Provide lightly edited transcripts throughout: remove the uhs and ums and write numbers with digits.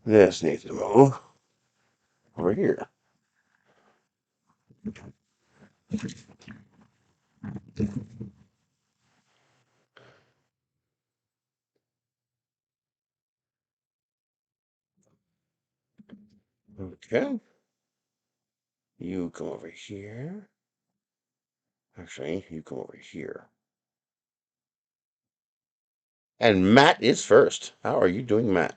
This needs to move over here. Okay. You come over here. Actually, you come over here. And Matt is first. How are you doing, Matt?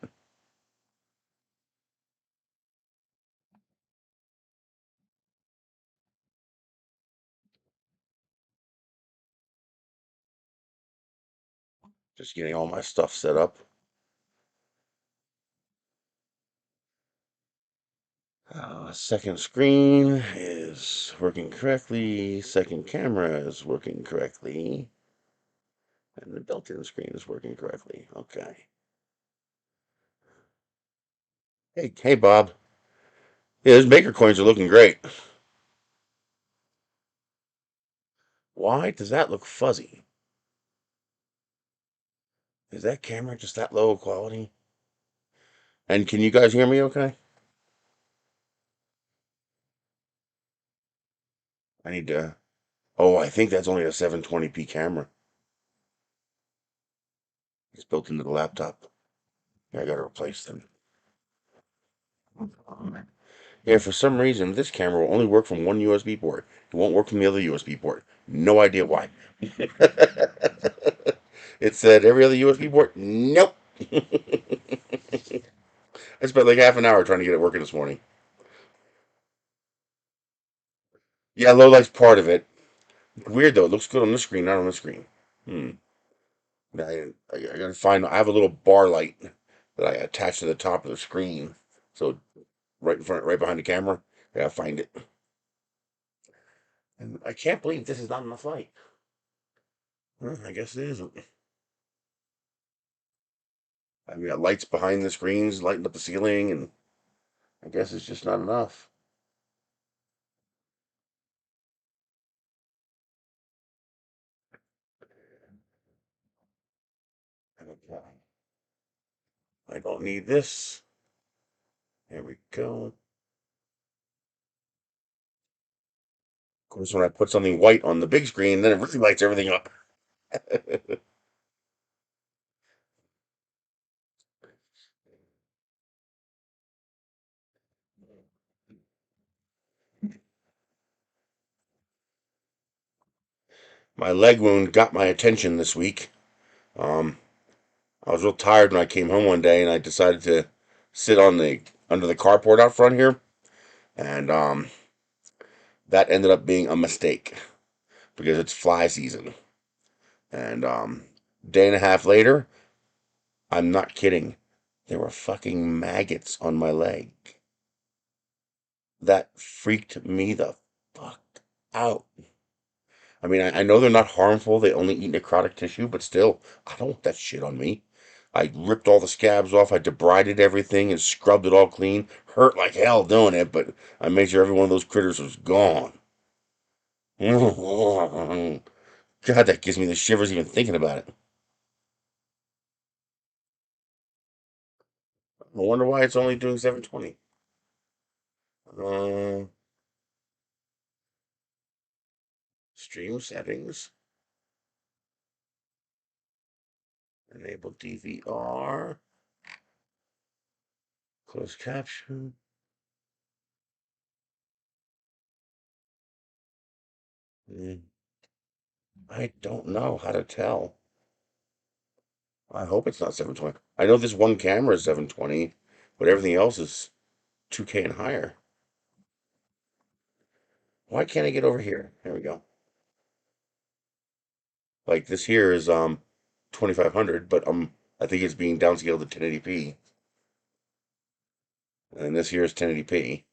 Just getting all my stuff set up. Second screen is working correctly. Second camera is working correctly. And the built-in screen is working correctly. Okay. Hey, Bob. Yeah, those maker coins are looking great. Why does that look fuzzy? Is that camera just that low quality? And can you guys hear me okay? I need to. Oh, I think that's only a 720p camera. It's built into the laptop. Yeah, I gotta replace them. Yeah, for some reason, this camera will only work from one USB port. It won't work from the other USB port. No idea why. It said every other USB port. Nope. I spent like half an hour trying to get it working this morning. Yeah, low light's part of it. Weird though. It looks good on this screen, not on the screen. Hmm. I gotta find. I have a little bar light that I attach to the top of the screen, so right in front, right behind the camera. I gotta find it. And I can't believe this is not enough light. Well, I guess it isn't. I've got lights behind the screens, lighting up the ceiling, and I guess it's just not enough. Okay. I don't need this. There we go. Of course, when I put something white on the big screen, then it really lights everything up. My leg wound got my attention this week. Um, I was real tired when I came home one day, and I decided to sit on the under the carport out front here, and that ended up being a mistake because it's fly season. And day and a half later, I'm not kidding. There were fucking maggots on my leg. That freaked me the fuck out. I mean, I know they're not harmful. They only eat necrotic tissue, but still, I don't want that shit on me. I ripped all the scabs off. I debrided everything and scrubbed it all clean. Hurt like hell doing it, but I made sure every one of those critters was gone. God, that gives me the shivers even thinking about it. I wonder why it's only doing 720. Uh, Stream settings. Enable DVR. Closed caption. Mm, I don't know how to tell. I hope it's not 720. I know this one camera is 720, but everything else is 2K and higher. Why can't I get over here? There we go. Like this here is 2500, but I think it's being downscaled to 1080p, and this here is 1080p.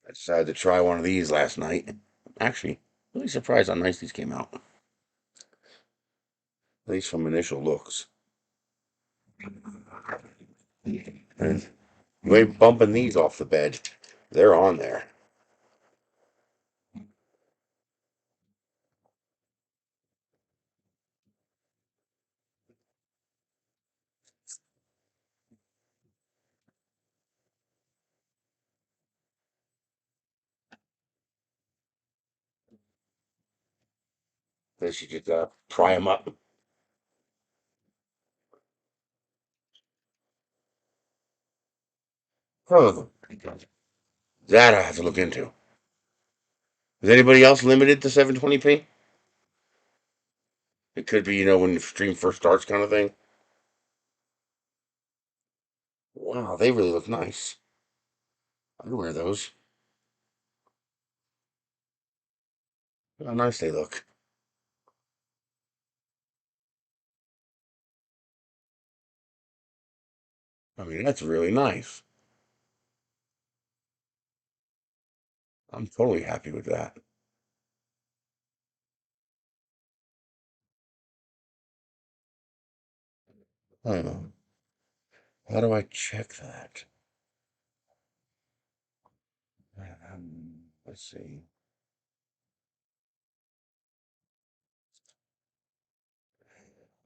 I decided to try one of these last night. Actually, really surprised how nice these came out, at least from initial looks. And way bumping these off the bed. They're on there. Then she just pry them up. Huh. That I have to look into. Is anybody else limited to 720p? It could be, when the stream first starts, kind of thing. Wow, they really look nice. I'd wear those. How nice they look. I mean, that's really nice. I'm totally happy with that. Huh. How do I check that? Let's see.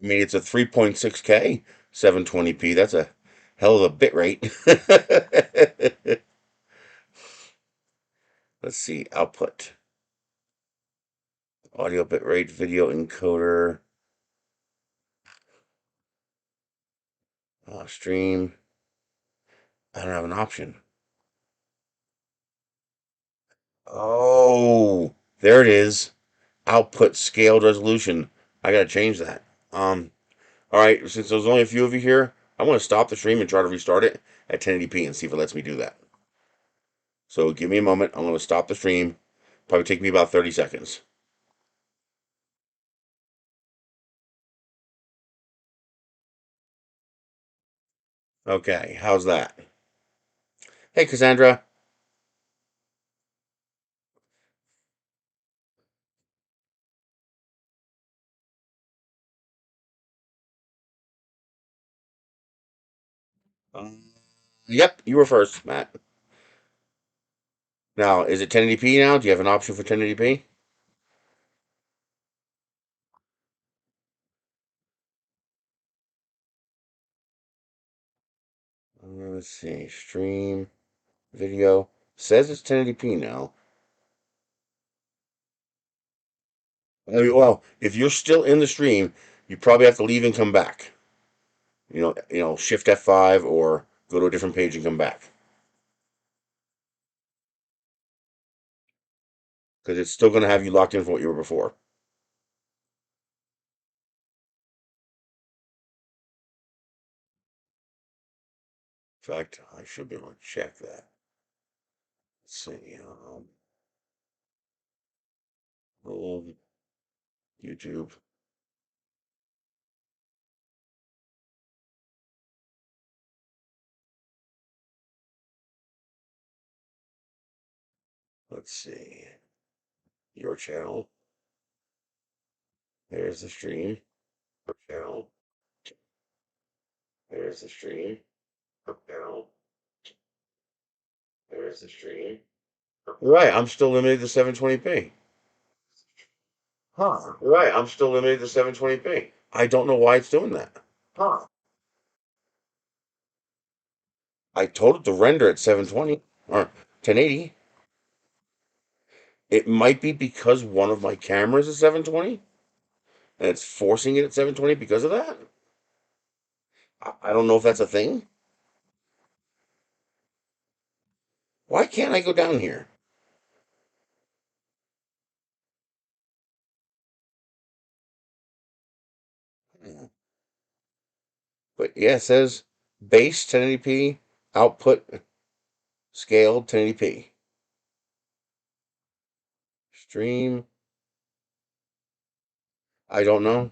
I mean, it's a 3.6K 720p. That's a hell of a bit rate. Let's see. Output. Audio bit rate, video encoder, stream. I don't have an option. Oh, there it is. Output scaled resolution. I gotta change that. All right. Since there's only a few of you here, I want to stop the stream and try to restart it at 1080p and see if it lets me do that. So give me a moment. I'm going to stop the stream. Probably take me about 30 seconds. Okay, how's that? Hey, Cassandra. Yep, you were first, Matt. Now, is it 1080p now? Do you have an option for 1080p? Let's see. Stream video says it's 1080p now. Well, if you're still in the stream, you probably have to leave and come back. Shift F5 or go to a different page and come back because it's still going to have you locked in for what you were before. In fact, I should be able to check that. Let's see. YouTube. Let's see. Your channel. There's the stream. Your channel. There's the stream. Your channel. There's the stream. Right, I'm still limited to 720p. Huh. Right, I'm still limited to 720p. I don't know why it's doing that. Huh. I told it to render at 720 or 1080. It might be because one of my cameras is 720 and it's forcing it at 720 because of that. I don't know if that's a thing. Why can't I go down here? But yeah, it says base 1080p, output scaled 1080p. Stream, I don't know.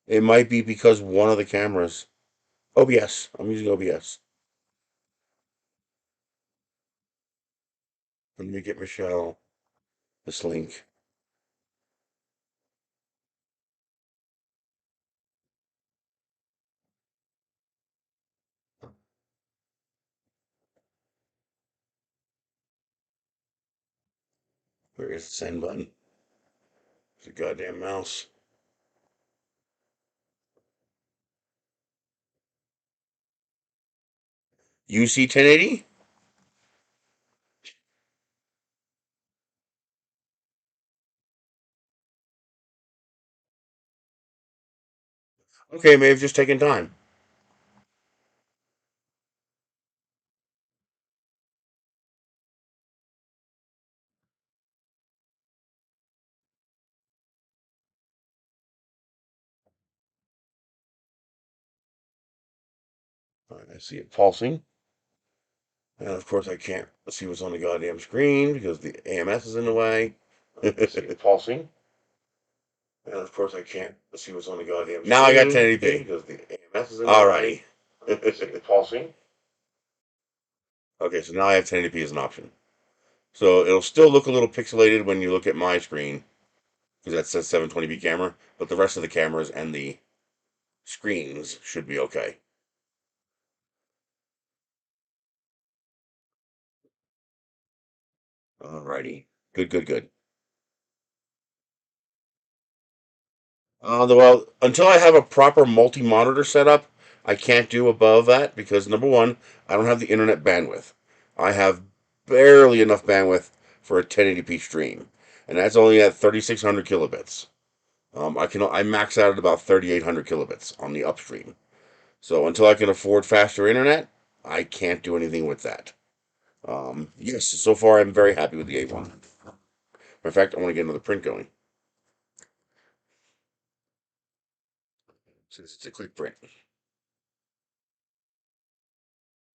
It might be because one of the cameras. OBS. I'm using OBS. Let me get Michelle this link. Where is the send button? It's a goddamn mouse. UC 1080? Okay, may have just taken time. All right, I see it pulsing. And of course, I can't see what's on the goddamn screen because the AMS is in the way. I see it pulsing. And of course, I can't see what's on the goddamn screen. Now I got 1080p. Because the AMS is in the way. Alrighty. See it pulsing. Okay, so now I have 1080p as an option. So it'll still look a little pixelated when you look at my screen because that says 720p camera, but the rest of the cameras and the screens should be okay. Alrighty. Good, good, good. Well, until I have a proper multi-monitor setup, I can't do above that because number one, I don't have the internet bandwidth. I have barely enough bandwidth for a 1080p stream, and that's only at 3600 kilobits. I max out at about 3800 kilobits on the upstream. So until I can afford faster internet, I can't do anything with that. Yes, so far I'm very happy with the A1. Matter of fact, I want to get another print going since it's a quick print,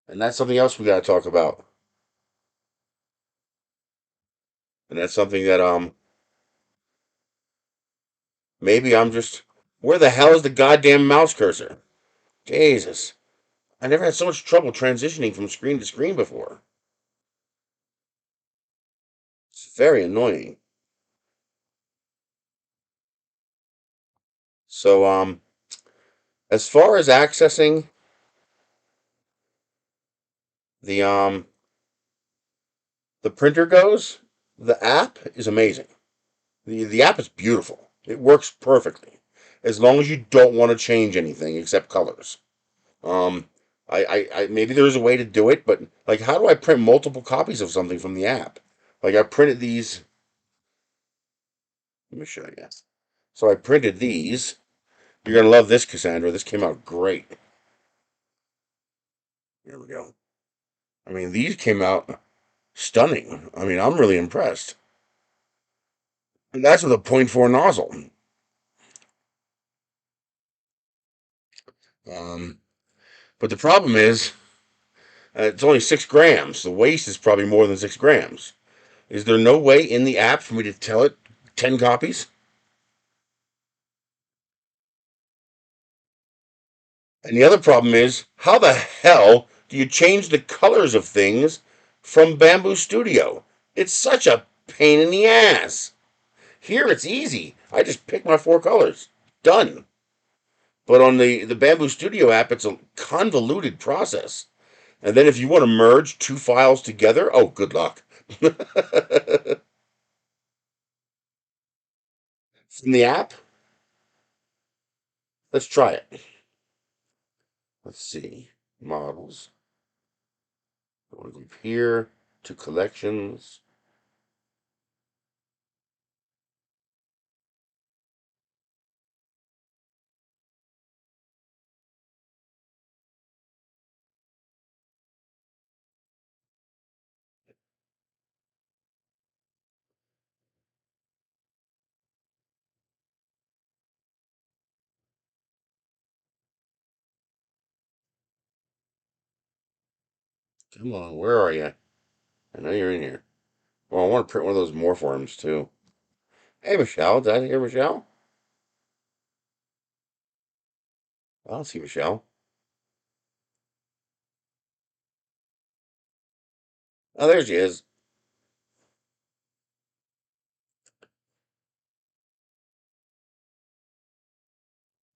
and that's something else we got to talk about. And that's something that maybe I'm just where the hell is the goddamn mouse cursor? Jesus. I never had so much trouble transitioning from screen to screen before. It's very annoying. So as far as accessing the the printer goes, the app is amazing. The app is beautiful. It works perfectly. As long as you don't want to change anything except colors. Um I maybe there's a way to do it, but like how do I print multiple copies of something from the app? Like I printed these. Let me show you. So I printed these. You're gonna love this, Cassandra. This came out great. Here we go. I mean, these came out stunning. I mean, I'm really impressed. And that's with a .4 nozzle. Um, but the problem is, it's only 6 grams. The waste is probably more than 6 grams. Is there no way in the app for me to tell it 10 copies? And the other problem is, how the hell do you change the colors of things from Bambu Studio? It's such a pain in the ass. Here it's easy. I just pick my 4 colors. Done. But on the Bambu Studio app, it's a convoluted process. And then if you want to merge 2 files together, oh, good luck. From the app, let's try it. Let's see. Models. Go here to collections. Come on, where are you? I know you're in here. Well, I want to print one of those more forms too. Hey, Michelle. Did I hear Michelle? I don't see Michelle. Oh, there she is.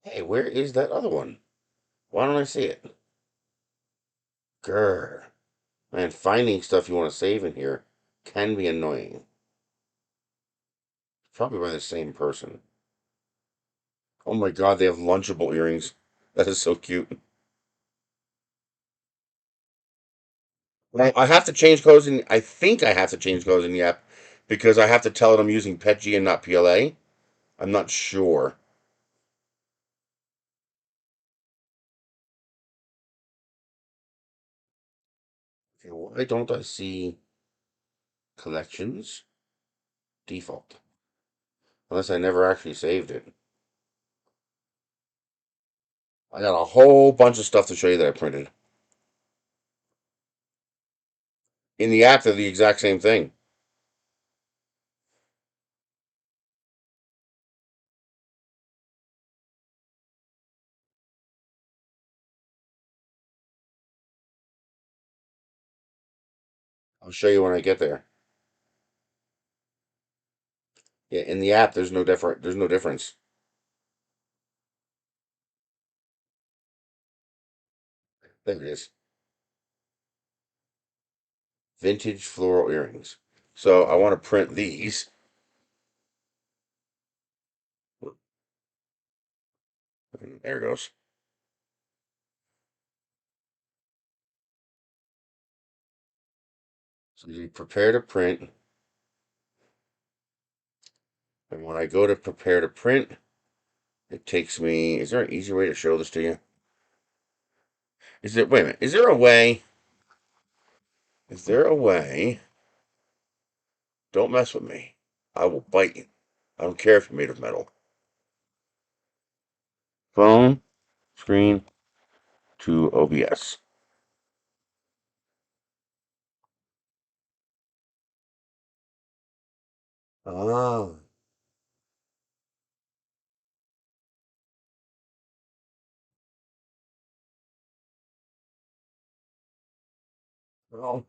Hey, where is that other one? Why don't I see it? Grr. Man, finding stuff you want to save in here can be annoying. Probably by the same person. Oh my God, they have Lunchable earrings. That is so cute. Well, I have to change codes in. I think I have to change codes in the app because I have to tell it I'm using PetG and not PLA. I'm not sure. Okay, why don't I see collections default? Unless I never actually saved it. I got a whole bunch of stuff to show you that I printed. In the app, they're the exact same thing. I'll show you when I get there. Yeah, in the app, there's no different. There's no difference. There it is. Vintage floral earrings. So I want to print these. There it goes. So you prepare to print, and when I go to prepare to print, it takes me. Is there an easy way to show this to you? Is there? Wait a minute. Is there a way? Is there a way? Don't mess with me. I will bite you. I don't care if you're made of metal. Phone screen to OBS. Ah. Well,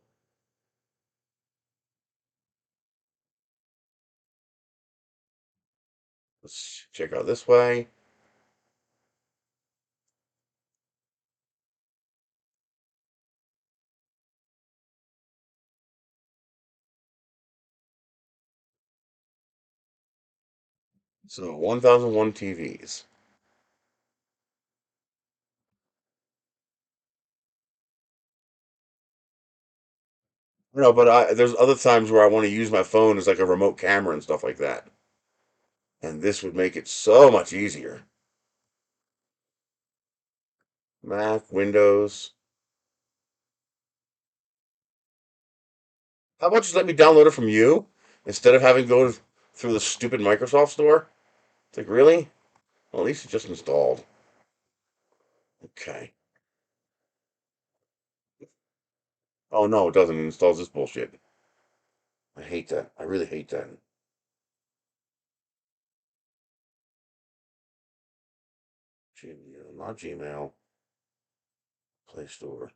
let's check out this way. So 1001 TVs. No, but there's other times where I want to use my phone as like a remote camera and stuff like that. And this would make it so much easier. Mac, Windows. How about just let me download it from you instead of having to go through the stupid Microsoft store? It's like, really? Well, at least it's just installed. Okay. Oh, no, it doesn't. It installs this bullshit. I hate that. I really hate that. Gmail, not Gmail. Play Store.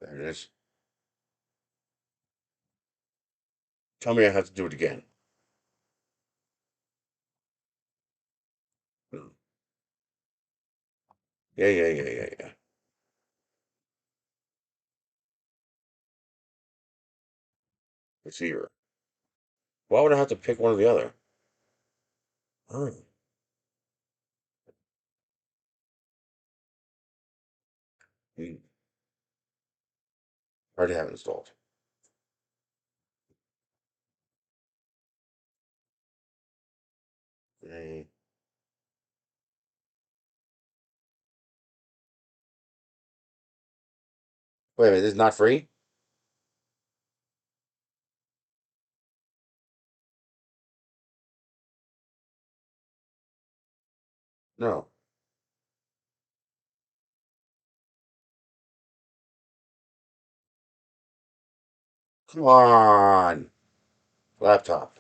There it is. Tell me I have to do it again. Hmm. Yeah, yeah, yeah, yeah, yeah. Receiver. Why would I have to pick one or the other? Oh, hmm. Already have it installed. Okay. Wait a minute, this is not free? No. Come on. Laptop.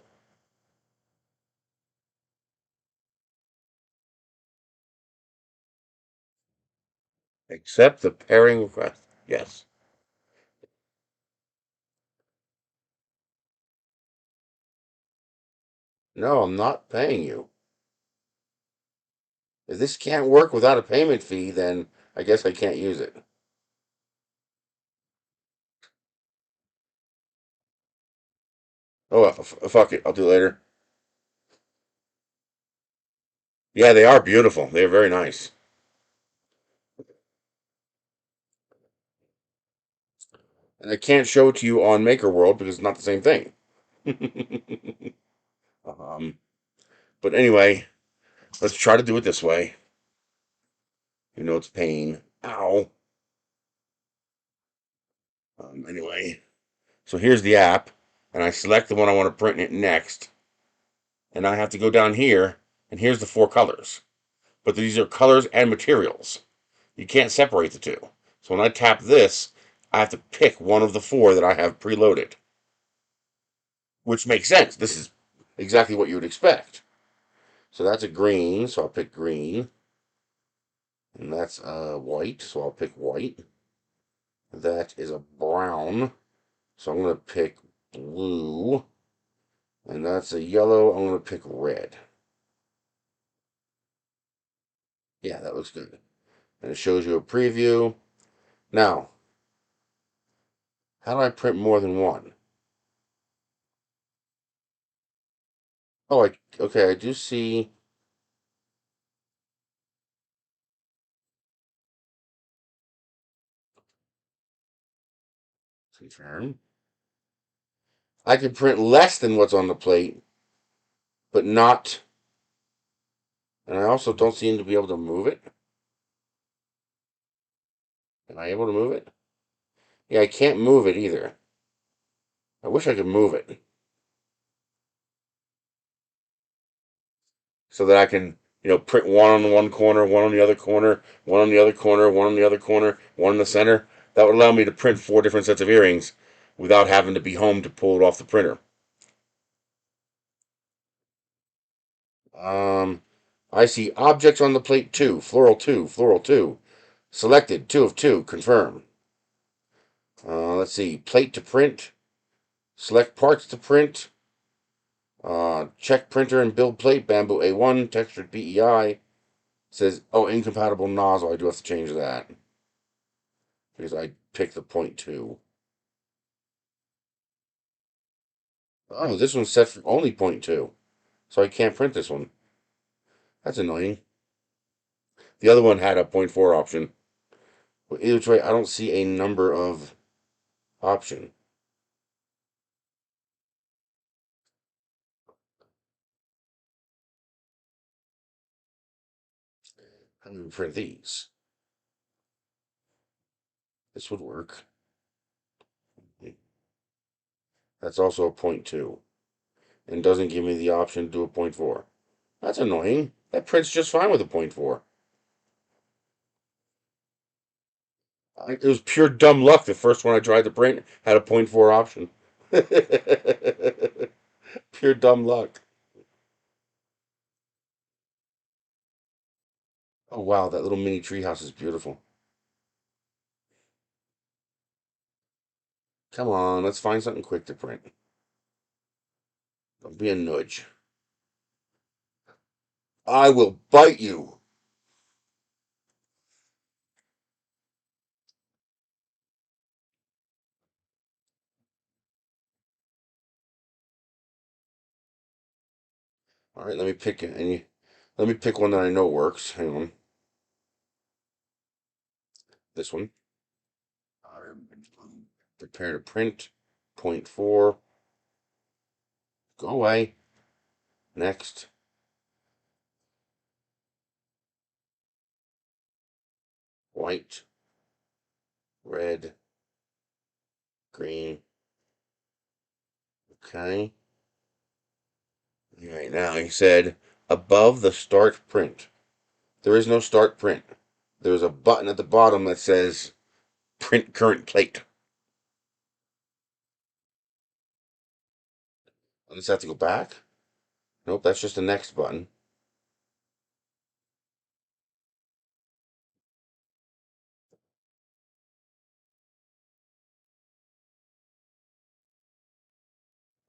Accept the pairing request. Yes. No, I'm not paying you. If this can't work without a payment fee, then I guess I can't use it. Oh, well, fuck it. I'll do it later. Yeah, they are beautiful. They're very nice. And I can't show it to you on Maker World because it's not the same thing. um, but anyway, let's try to do it this way. You know it's pain. Ow. Anyway, so here's the app, and I select the one I want to print it next, and I have to go down here, and here's the four colors. But these are colors and materials. You can't separate the two. So when I tap this, I have to pick one of the four that I have preloaded, which makes sense. This is exactly what you would expect. So that's a green, so I'll pick green. And that's white, so I'll pick white. That is a brown, so I'm going to pick blue. And that's a yellow, I'm going to pick red. Yeah, that looks good. And it shows you a preview. Now, how do I print more than one? Oh, okay, I do see. Confirm. I can print less than what's on the plate, but not. And I also don't seem to be able to move it. Am I able to move it? Yeah, I can't move it either. I wish I could move it so that I can, print one on one corner, one on the other corner, one on the other corner, one on the other corner, one in the center. That would allow me to print four different sets of earrings without having to be home to pull it off the printer. Um, I see objects on the plate two, floral two, floral two. Selected, two of two, confirm. Let's see, plate to print. Select parts to print. Check printer and build plate, Bambu A1, textured PEI. Says, oh, incompatible nozzle. I do have to change that because I picked the point two. Oh, this one's set for only point two, so I can't print this one. That's annoying. The other one had a point four option. But either way, I don't see a number of option. How do we print these? This would work. That's also a point two, and doesn't give me the option to do a point four. That's annoying. That prints just fine with a point four. It was pure dumb luck. The first one I tried to print had a point four option. Pure dumb luck. Oh wow, that little mini treehouse is beautiful. Come on, let's find something quick to print. Don't be a nudge. I will bite you. All right, let me pick it. Let me pick one that I know works. Hang on, this one. Prepare to print. Point four. Go away. Next. White. Red. Green. Okay. All right, now he said above the start print. There is no start print. There's a button at the bottom that says print current plate. I just have to go back. Nope, that's just the next button.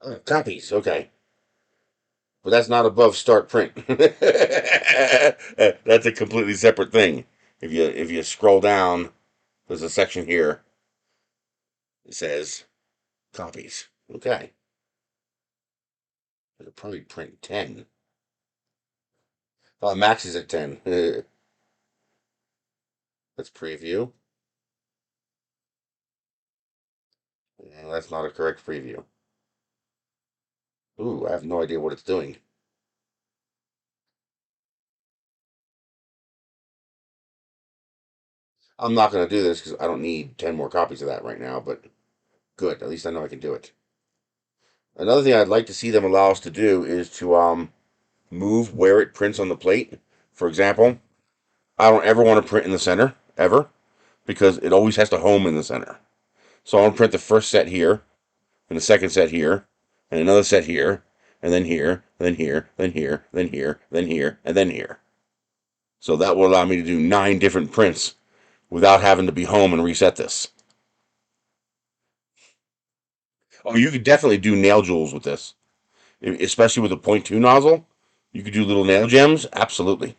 Oh, copies, okay. But that's not above start print. That's a completely separate thing. If you scroll down, there's a section here. It says copies. Okay, I could probably print 10. Oh, max is at 10. Let's preview. Yeah, that's not a correct preview. Ooh, I have no idea what it's doing. I'm not going to do this because I don't need 10 more copies of that right now, but good. At least I know I can do it. Another thing I'd like to see them allow us to do is to move where it prints on the plate. For example, I don't ever want to print in the center, ever, because it always has to home in the center. So I want to print the first set here, and the second set here, and another set here, and then here, then here, then here, then here, then here, and then here. So that will allow me to do 9 different prints without having to be home and reset this. Oh, you could definitely do nail jewels with this, especially with a point 0.2 nozzle. You could do little nail gems, absolutely.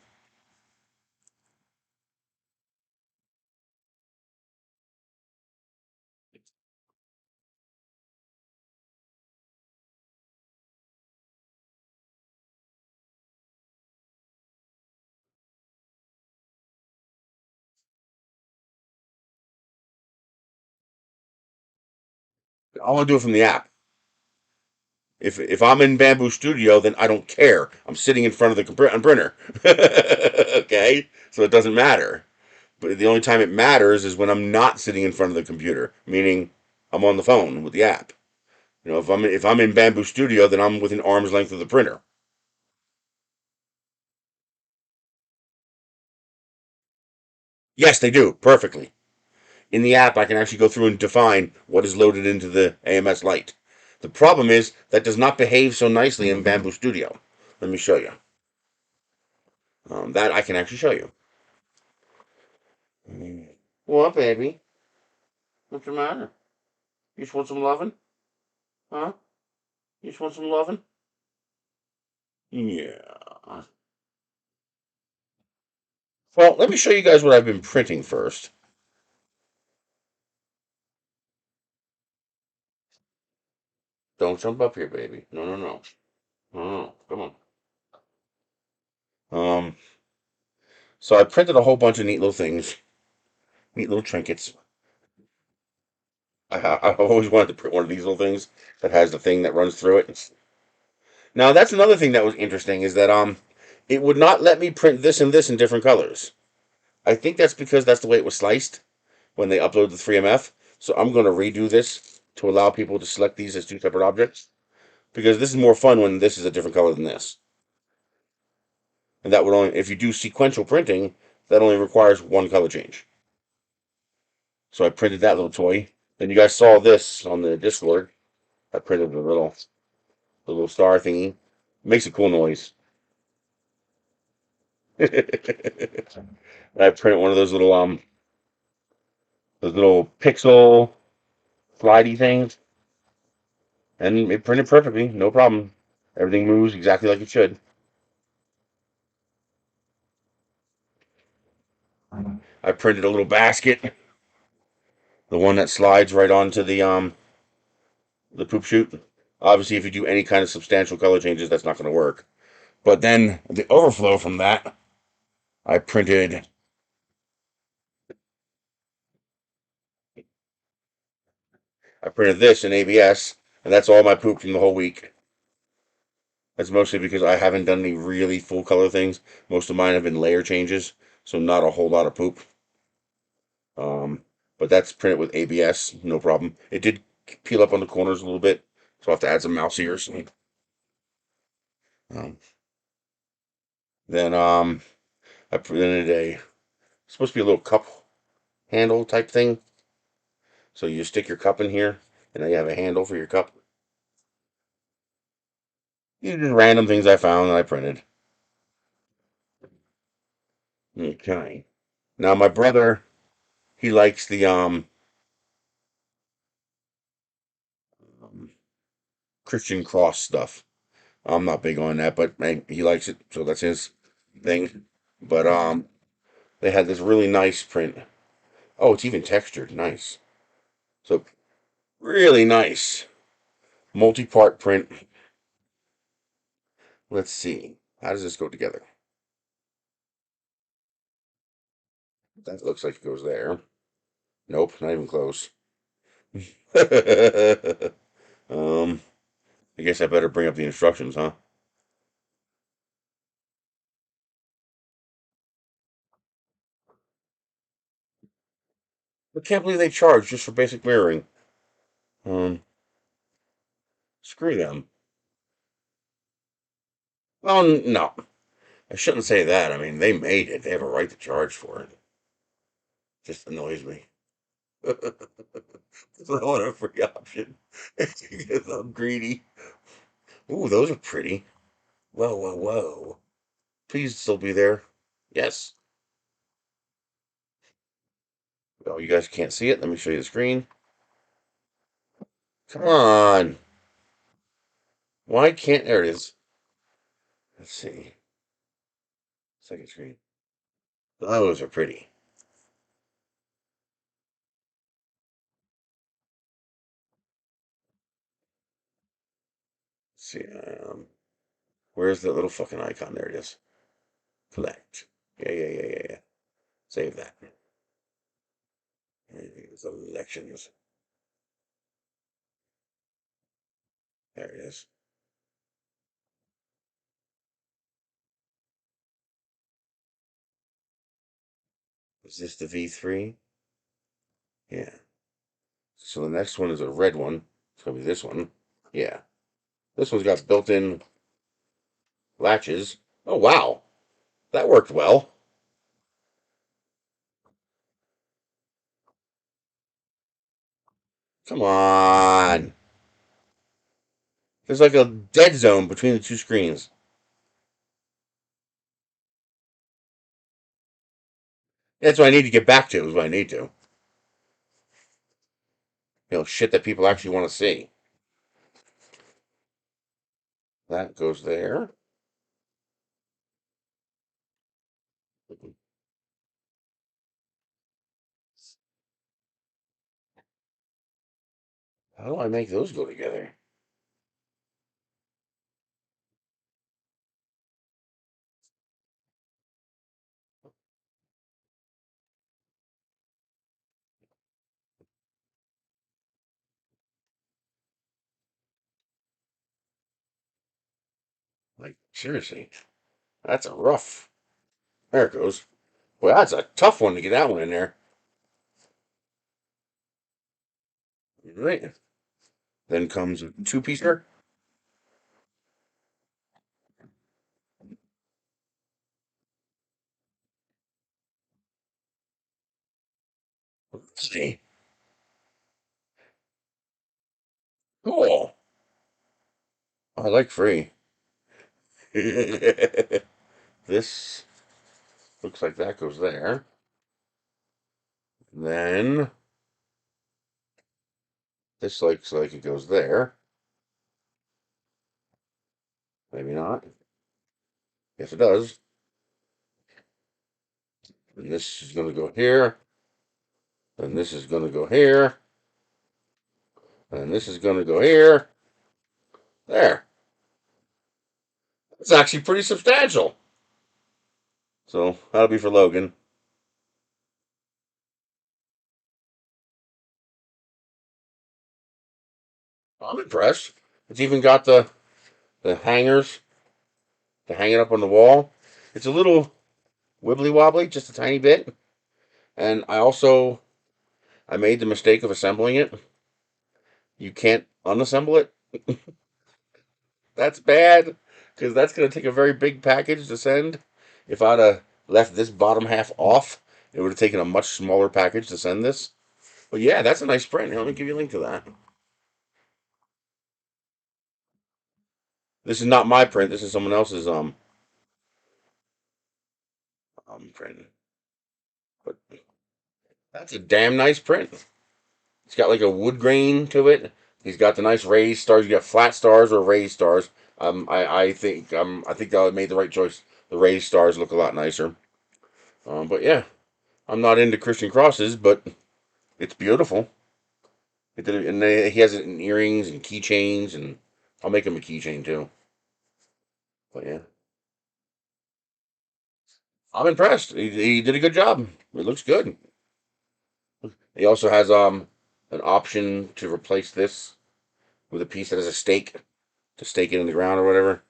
I want to do it from the app. If I'm in Bambu Studio, then I don't care. I'm sitting in front of the printer. Okay, so it doesn't matter. But the only time it matters is when I'm not sitting in front of the computer, meaning I'm on the phone with the app. If I'm in Bamboo Studio, then I'm within arm's length of the printer. Yes, they do perfectly. In the app, I can actually go through and define what is loaded into the AMS Lite. The problem is that does not behave so nicely in Bamboo Studio. Let me show you. That I can actually show you. What, baby? What's the matter? You just want some loving? Huh? You just want some loving? Yeah. Well, let me show you guys what I've been printing first. Don't jump up here, baby. No, no, no. No, no. Come on. Um, so I printed a whole bunch of neat little things, neat little trinkets. I've always wanted to print one of these little things that has the thing that runs through it. Now that's another thing that was interesting is that it would not let me print this and this in different colors. I think that's because that's the way it was sliced when they upload the 3MF. So I'm going to redo this to allow people to select these as two separate objects because this is more fun when this is a different color than this. And that would only, if you do sequential printing, that only requires one color change. So I printed that little toy. Then you guys saw this on the Discord. I printed the little star thingy. It makes a cool noise. And I printed one of those little pixel slidey things, and it printed perfectly, no problem. Everything moves exactly like it should. I printed a little basket, the one that slides right onto the poop chute. Obviously, if you do any kind of substantial color changes, that's not going to work. But then the overflow from that, I printed I printed this in ABS, and that's all my poop from the whole week. That's mostly because I haven't done any really full color things. Most of mine have been layer changes, so not a whole lot of poop. Um, but that's printed with ABS, no problem. It did peel up on the corners a little bit, so I have to add some mouse ears. Um, then I printed a supposed to be a little cup handle type thing. So you stick your cup in here, and then you have a handle for your cup. These are just random things I found that I printed. Okay. Now my brother, he likes the um, Christian cross stuff. I'm not big on that, but man, he likes it, so that's his thing. But They had this really nice print. Oh, it's even textured. Nice. So, really nice. Multi-part print. Let's see. How does this go together? That looks like it goes there. Nope, not even close. um, I guess I better bring up the instructions, huh? I can't believe they charge just for basic mirroring. Um, Screw them. Well, no, I shouldn't say that. I mean, they made it. They have a right to charge for it. Just annoys me. I want a free option because I'm greedy. Ooh, those are pretty. Whoa, whoa, whoa. Please still be there. Yes. Oh, you guys can't see it. Let me show you the screen. Come on. Why can't... There it is. Let's see. Second screen. Those are pretty. Let's see. Where's the little fucking icon? There it is. Collect. Yeah, yeah, yeah, yeah, yeah. Save that. Elections. There it is. Is this the V3? Yeah. So the next one is a red one. It's gonna be this one. Yeah. This one's got built-in latches. Oh wow. That worked well. Come on. There's like a dead zone between the two screens. That's what I need to get back to, is what I need to. Shit that people actually want to see. That goes there. How do I make those go together? Like, seriously. That's a rough. There it goes. Well, that's a tough one to get that one in there. Right. Then comes a two-piecer. Let's see. Cool. I like free. This looks like that goes there. Then this looks like it goes there. Maybe not. Yes, it does. And this is going to go here. And this is going to go here. And this is going to go here. There. It's actually pretty substantial. So that'll be for Logan. I'm impressed. It's even got the hangers to hang it up on the wall. It's a little wibbly wobbly, just a tiny bit. And I made the mistake of assembling it. You can't unassemble it. That's bad because that's going to take a very big package to send. If I'd have left this bottom half off, it would have taken a much smaller package to send this. But yeah, that's a nice print. Here, let me give you a link to that. This is not my print. This is someone else's print. But that's a damn nice print. It's got like a wood grain to it. He's got the nice raised stars. You got flat stars or raised stars. I think I think I made the right choice. The raised stars look a lot nicer. But yeah, I'm not into Christian crosses, but it's beautiful. He has it in earrings and keychains, and I'll make him a keychain too. But yeah, I'm impressed. He did a good job. It looks good. He also has an option to replace this with a piece that has a stake to stake it in the ground or whatever.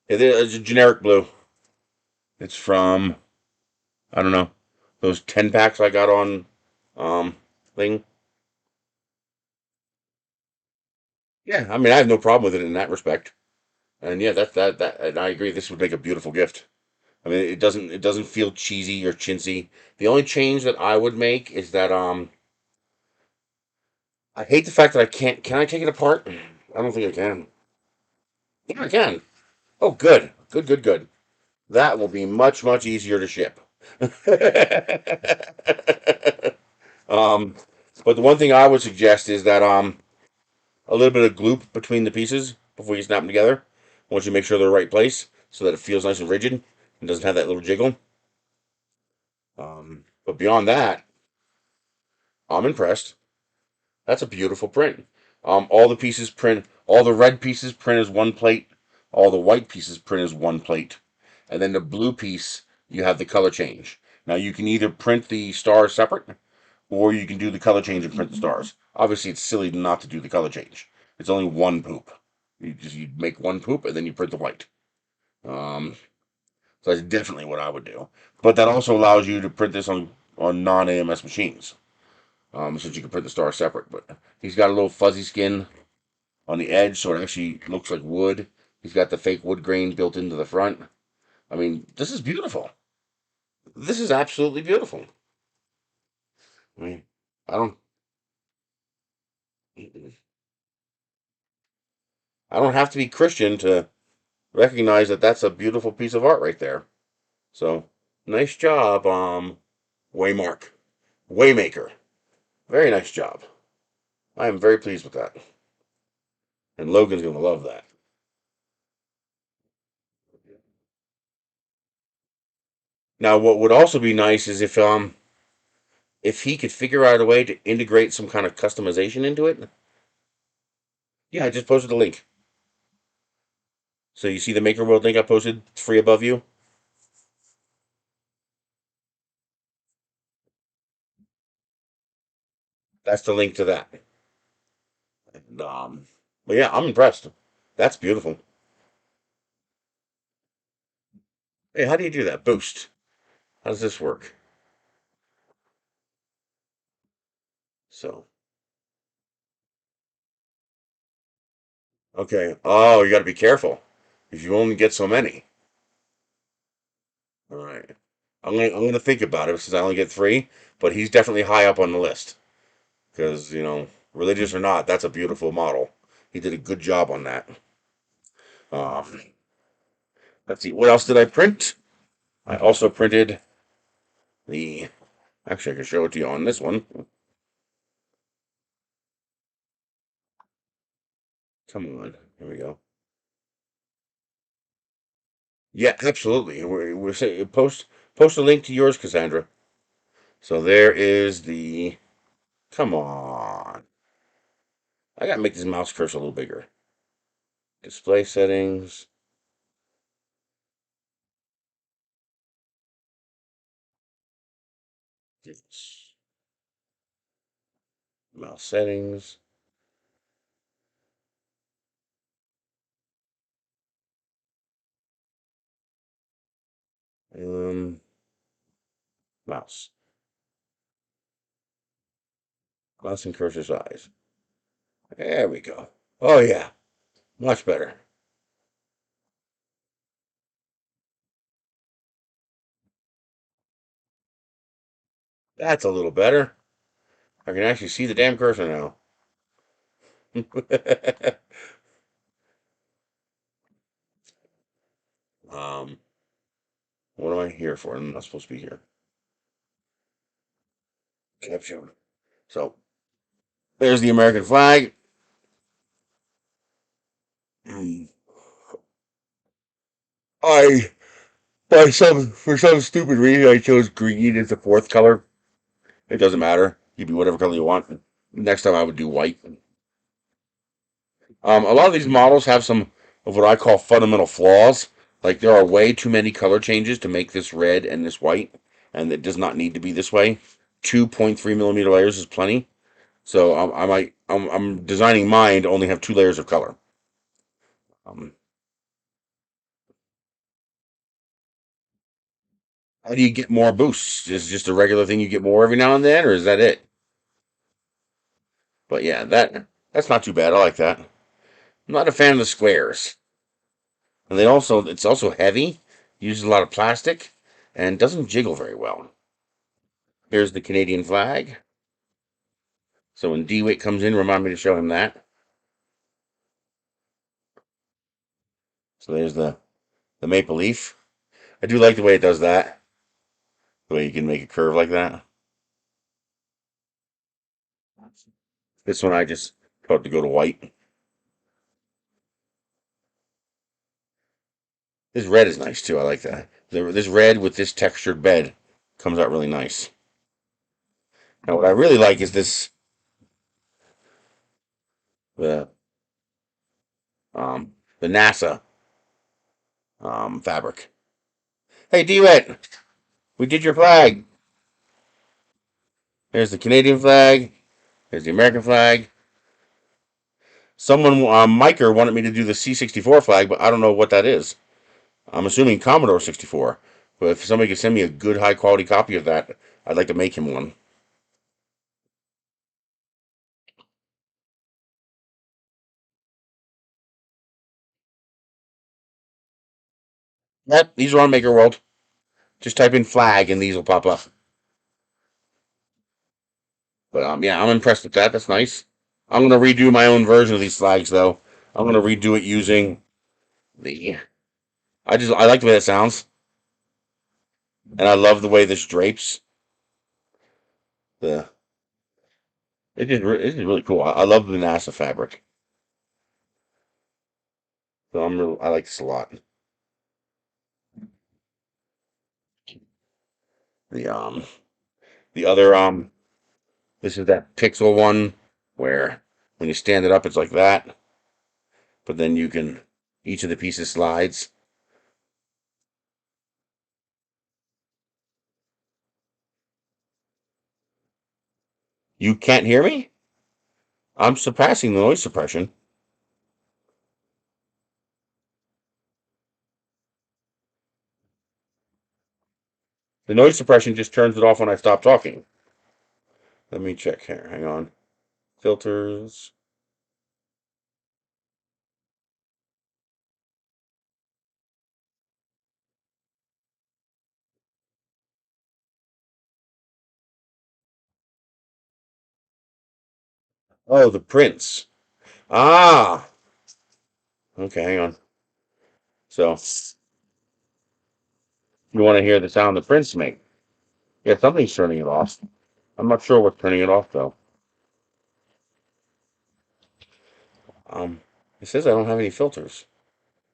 It's a generic blue. It's from, I don't know, those 10 packs I got on um thing. Yeah, I mean I have no problem with it in that respect. And yeah, that and I agree. This would make a beautiful gift. I mean, it doesn't feel cheesy or chintzy. The only change that I would make is that I hate the fact that I can't. Can I take it apart? I don't think I can. Yeah, I can. Oh, good, good, good, good. That will be much easier to ship. um, but the one thing I would suggest is that a little bit of glue between the pieces before you snap them together. Once you make sure they're the right place, so that it feels nice and rigid and doesn't have that little jiggle. But beyond that, I'm impressed. That's a beautiful print. All the pieces print, all the red pieces print as one plate, all the white pieces print as one plate, and then the blue piece you have the color change. Now you can either print the stars separate, or you can do the color change and print the stars. Obviously, it's silly not to do the color change. It's only one poop. You make one poop and then you print the white. Um, so that's definitely what I would do. But that also allows you to print this on non AMS machines. Since you can print the stars separate. But he's got a little fuzzy skin on the edge, so it actually looks like wood. He's got the fake wood grain built into the front. I mean, this is beautiful. This is absolutely beautiful. I mean, I don't, I don't have to be Christian to recognize that that's a beautiful piece of art right there. So, nice job, Waymark, Waymaker. Very nice job. I am very pleased with that, and Logan's gonna love that. Now, what would also be nice is if he could figure out a way to integrate some kind of customization into it. Yeah, I just posted a link. So you see the Maker World link I posted? It's free above you. That's the link to that. And, but yeah, I'm impressed. That's beautiful. Hey, how do you do that? Boost. How does this work? So, okay. Oh, you got to be careful if you only get so many. All right. I'm gonna think about it since I only get three, but he's definitely high up on the list because religious or not, that's a beautiful model. He did a good job on that. Um, let's see, what else did I print? I also printed the. Actually, I can show it to you on this one. Come on, here we go. Yeah, absolutely. We're saying post a link to yours, Cassandra. So there is the. Come on, I gotta make this mouse cursor a little bigger. Display settings. Yes. Mouse settings. Um, mouse. Mouse and cursor size. There we go. Oh yeah, much better. That's a little better. I can actually see the damn cursor now. um, what am I here for? I'm not supposed to be here. Caption. So there's the American flag. I For some stupid reason, I chose green as the fourth color. It doesn't matter. You be whatever color you want. Next time I would do white. A lot of these models have some of what I call fundamental flaws. Like there are way too many color changes to make this red and this white, and it does not need to be this way. 2.3 millimeter layers is plenty. So I'm designing mine to only have 2 layers of color. Um, how do you get more boosts? Is it just a regular thing you get more every now and then, or is that it? But yeah, that's not too bad. I like that. I'm not a fan of the squares, and it's also heavy, uses a lot of plastic, and doesn't jiggle very well. Here's the Canadian flag. So when D-Wait comes in, remind me to show him that. So there's the maple leaf. I do like the way it does that. The way you can make a curve like that. This one I just thought to go to white. This red is nice too. I like that. This red with this textured bed comes out really nice. Now what I really like is this the the NASA fabric. Hey D-Wet, we did your flag. There's the Canadian flag. There's the American flag. Someone, Miker, wanted me to do the C64 flag, but I don't know what that is. I'm assuming Commodore 64. But if somebody could send me a good high quality copy of that, I'd like to make him one. Yep, these are on Maker World. Just type in flag and these will pop up. But yeah, I'm impressed with that. That's nice. I'm gonna redo my own version of these flags though. I'm gonna redo it using the. I like the way that sounds, and I love the way this drapes. The it is really cool. I love the NASA fabric. So I like this a lot. The the other this is that pixel one where when you stand it up it's like that, but then you can each of the pieces slides. You can't hear me? I'm surpassing the noise suppression. The noise suppression just turns it off when I stop talking. Let me check here. Hang on. Filters. Oh, the prints. Ah. Okay, hang on. So you want to hear the sound the prints make? Yeah, something's turning it off. I'm not sure what's turning it off though. Um, it says I don't have any filters.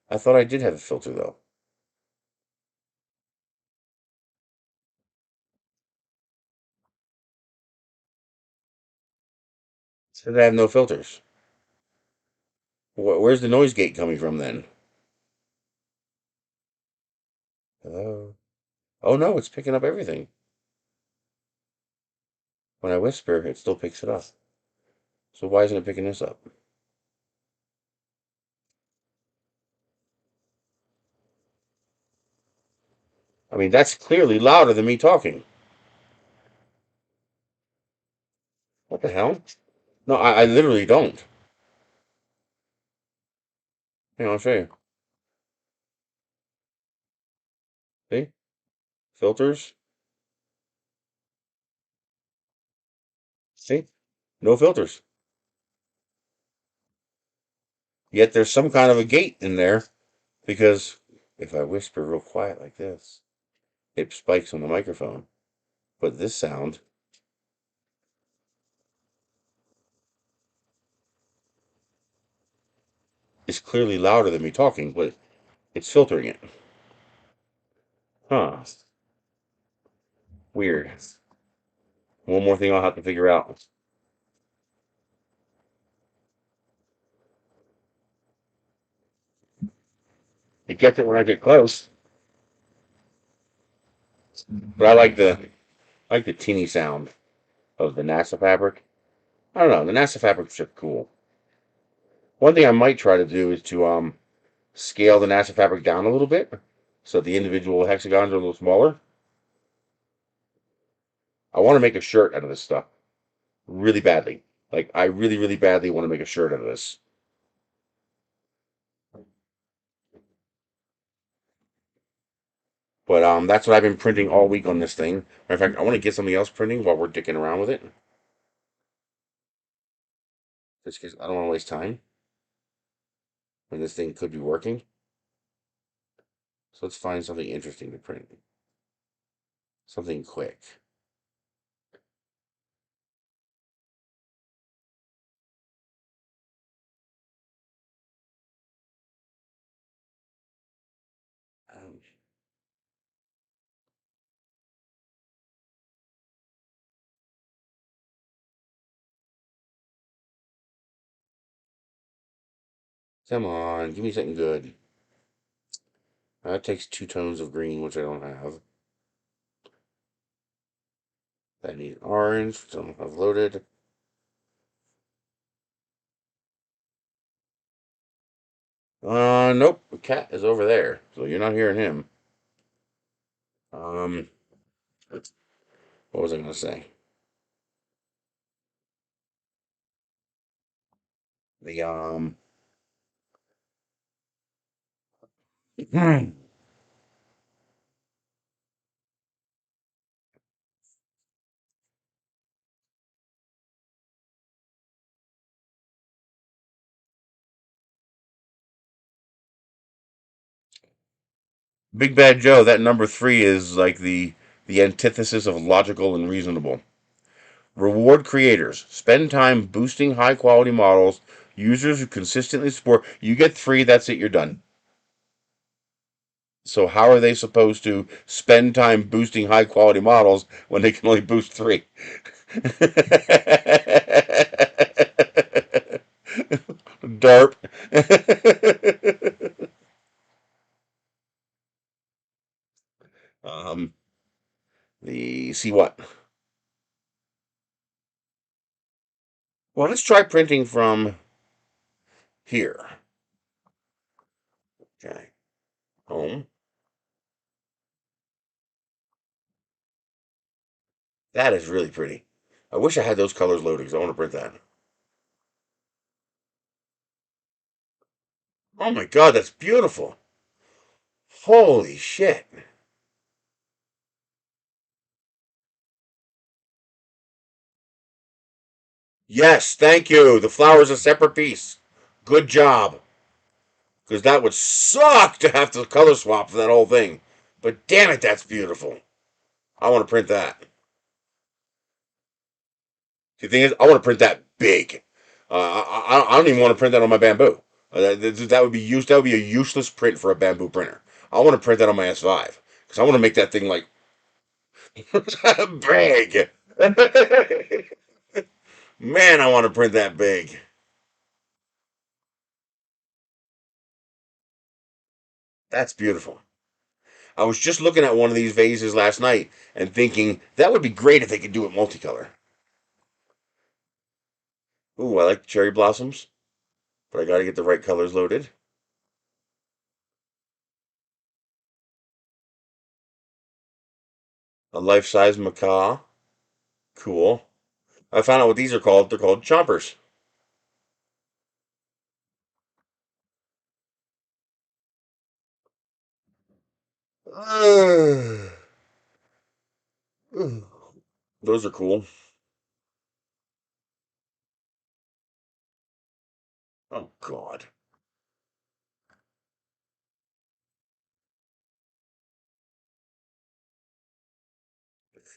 I thought I did have a filter though. It says I have no filters. Where's the noise gate coming from then? Hello? Oh no, it's picking up everything. When I whisper, it still picks it up. So why isn't it picking this up? I mean, that's clearly louder than me talking. What the hell? No, I literally don't. Hang on, I'll show you. See? Filters. See? No filters. Yet there's some kind of a gate in there because if I whisper real quiet like this, it spikes on the microphone. But this sound is clearly louder than me talking, but it's filtering it. Huh. Weird. One more thing I'll have to figure out. It gets it when I get close, but I like the teeny sound of the NASA fabric. I don't know. The NASA fabric's just cool. One thing I might try to do is to scale the NASA fabric down a little bit so the individual hexagons are a little smaller. I want to make a shirt out of this stuff really badly. Like I really, really badly want to make a shirt out of this. But that's what I've been printing all week on this thing. Matter of fact, I want to get something else printing while we're dicking around with it. Just because I don't want to waste time when this thing could be working. So let's find something interesting to print. Something quick. Um, Come on, give me something good. That takes two tones of green, which I don't have. That needs orange, which I don't have loaded. Nope. The cat is over there, so you're not hearing him. Um, what was I gonna say? The Big Bad Joe. That number three is like the antithesis of logical and reasonable. Reward creators. Spend time boosting high quality models. Users who consistently support. You get three. That's it. You're done. So how are they supposed to spend time boosting high quality models when they can only boost three? Derp. um, the see what? Well, let's try printing from here. Okay, home. That is really pretty. I wish I had those colors loaded because I want to print that. Oh my god, that's beautiful. Holy shit. Yes, thank you. The flower's a separate piece. Good job. Because that would suck to have to color swap for that whole thing. But damn it, that's beautiful. I want to print that. The thing is, I want to print that big. I don't even want to print that on my Bambu. That would be used. That would be a useless print for a Bambu printer. I want to print that on my S5 because I want to make that thing like big. Man, I want to print that big. That's beautiful. I was just looking at one of these vases last night and thinking that would be great if they could do it multicolor. Ooh, I like cherry blossoms, but I got to get the right colors loaded. A life-size macaw. Cool. I found out what these are called. They're called chompers. Those are cool. Oh, God.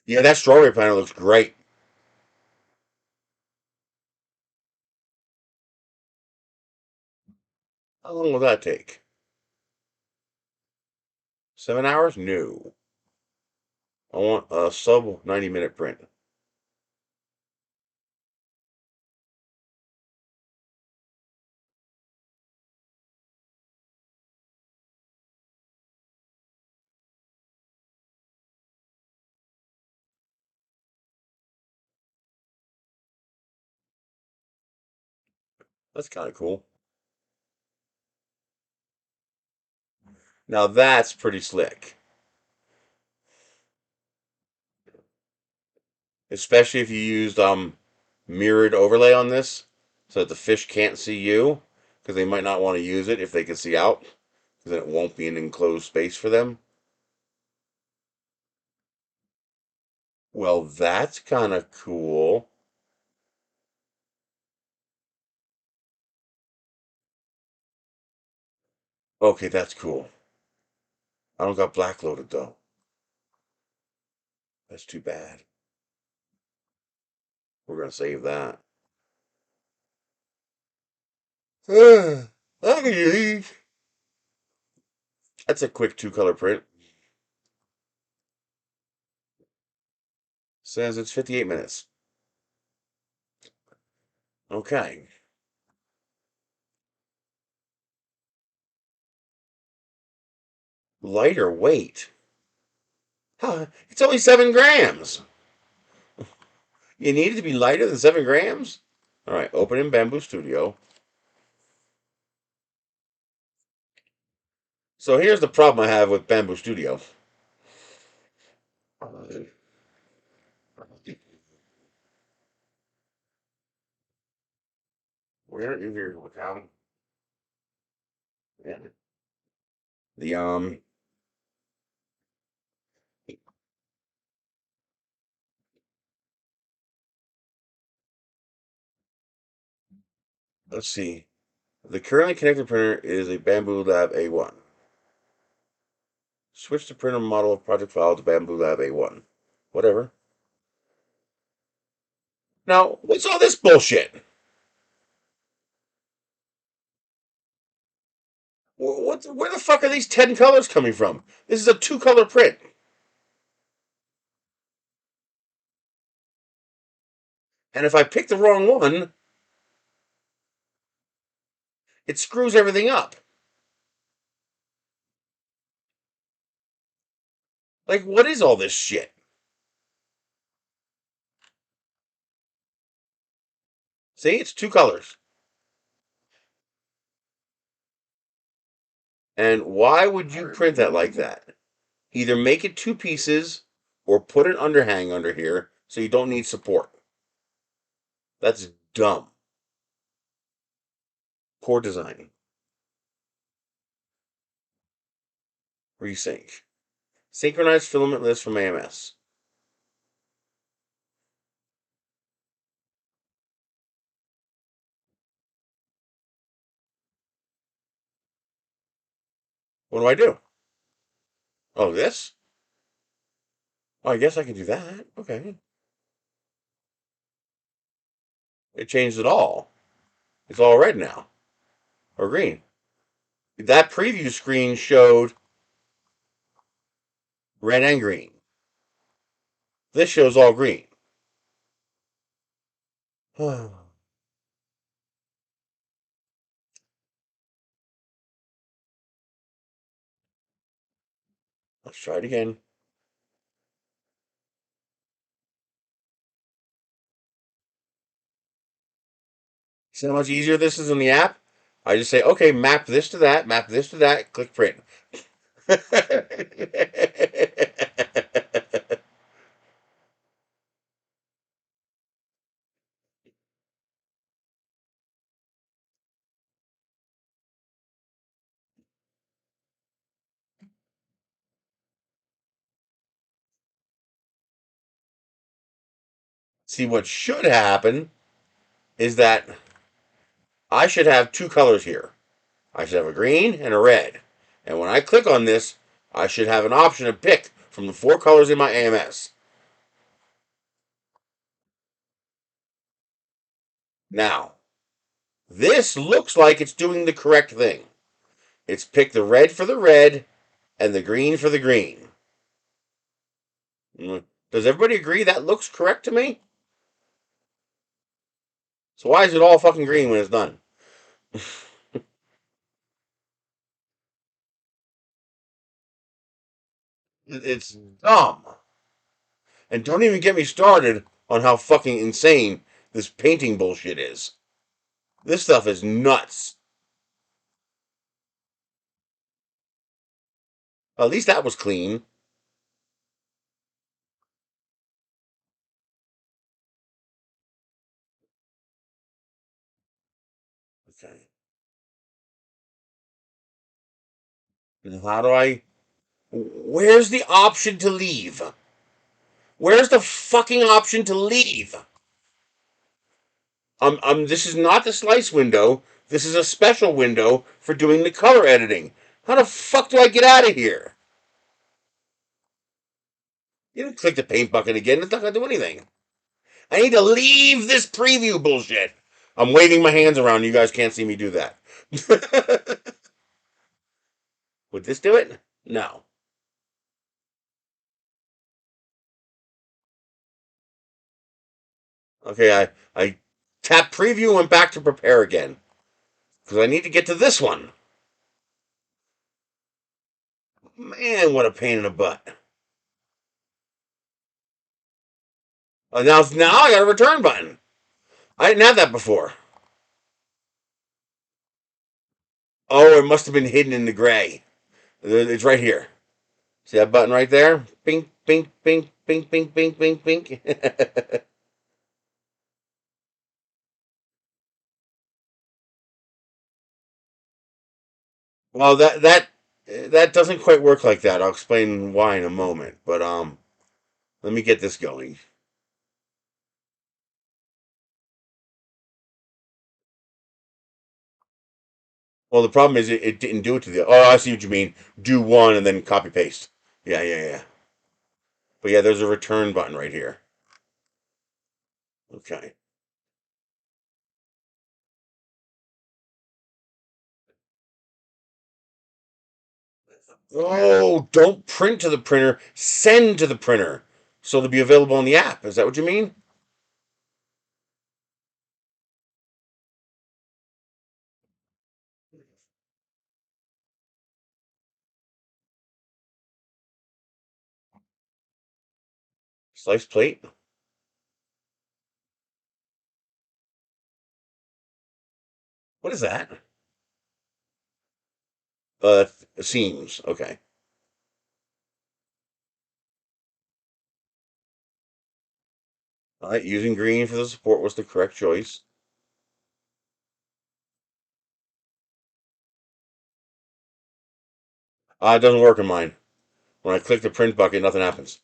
Yeah, that strawberry planter looks great. How long will that take? 7 hours? No. I want a sub 90-minute print. That's kind of cool. Now that's pretty slick. Especially if you used mirrored overlay on this so that the fish can't see you, because they might not want to use it if they can see out, because then it won't be an enclosed space for them. Well, that's kind of cool. Okay, that's cool. I don't got black loaded though. That's too bad. We're gonna save that. I can use. That's a quick 2-color print. Says it's 58 minutes. Okay. Lighter weight. Huh, it's only 7 grams. You need it to be lighter than 7 grams? All right, open in Bambu Studio. So here's the problem I have with Bambu Studio. Where is your account? Yeah. The let's see. The currently connected printer is a Bambu Lab A1. Switch the printer model of project file to Bambu Lab A1. Whatever. Now, what's all this bullshit? Where the fuck are these 10 colors coming from? This is a 2-color print. And if I pick the wrong one, it screws everything up. Like, what is all this shit? See, it's 2 colors. And why would you print that like that? Either make it 2 pieces or put an underhang under here so you don't need support. That's dumb. Poor design. Resync. Synchronized filament list from AMS. What do I do? Oh, this? Oh, I guess I can do that. Okay. It changed it all. It's all red now. Or green. That preview screen showed red and green. This shows all green. Let's try it again. See how much easier this is in the app? I just say, okay, map this to that, map this to that, click print. See, what should happen is that I should have 2 colors here. I should have a green and a red. And when I click on this, I should have an option to pick from the 4 colors in my AMS. Now, this looks like it's doing the correct thing. It's picked the red for the red and the green for the green. Does everybody agree that looks correct to me? So why is it all fucking green when it's done? It's dumb. And don't even get me started on how fucking insane this painting bullshit is. This stuff is nuts. At least that was clean. Okay. Now how do I? Where's the option to leave? Where's the fucking option to leave? This is not the slice window. This is a special window for doing the color editing. How the fuck do I get out of here? You don't click the paint bucket again. It's not gonna do anything. I need to leave this preview bullshit. I'm waving my hands around. You guys can't see me do that. Would this do it? No. Okay, I tap preview and went back to prepare again. Because I need to get to this one. Man, what a pain in the butt. Now I got a return button. I didn't have that before. Oh, it must have been hidden in the gray. It's right here. See that button right there? Bink, bink, bink, bink, bink, bink, bink, bink. Well, that doesn't quite work like that. I'll explain why in a moment. But let me get this going. Well, the problem is it didn't do it to the. Oh, I see what you mean. Do one and then copy paste. Yeah, yeah, yeah. But yeah, there's a return button right here. Okay. Oh, don't print to the printer. Send to the printer, so it'll be available on the app. Is that what you mean? Slice plate. What is that? Uh, Seams. Okay. All right. Using green for the support was the correct choice. It doesn't work in mine. When I click the print bucket, nothing happens.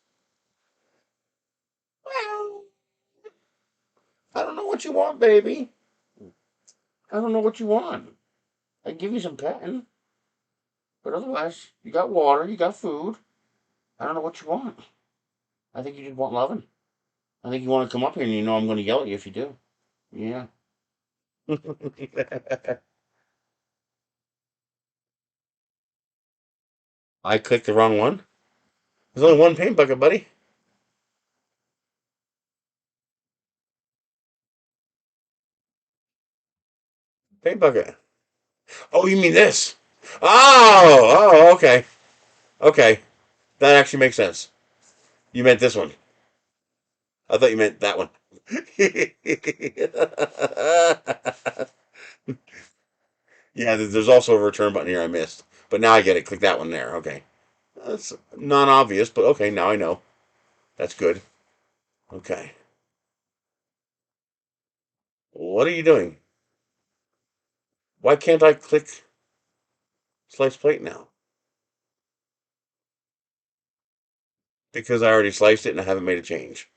Well, I don't know what you want, baby. I don't know what you want. I give you some pen, but otherwise, you got water, you got food. I don't know what you want. I think you just want loving. I think you want to come up here and you know I'm going to yell at you if you do. Yeah. I clicked the wrong one. There's only one paint bucket, buddy. Paint bucket. Oh, you mean this? Oh, okay. Okay. That actually makes sense. You meant this one. I thought you meant that one. Yeah, there's also a return button here I missed. But now I get it. Click that one there. Okay. That's non obvious, but okay, now I know. That's good. Okay. What are you doing? Why can't I click slice plate now? Because I already sliced it and I haven't made a change.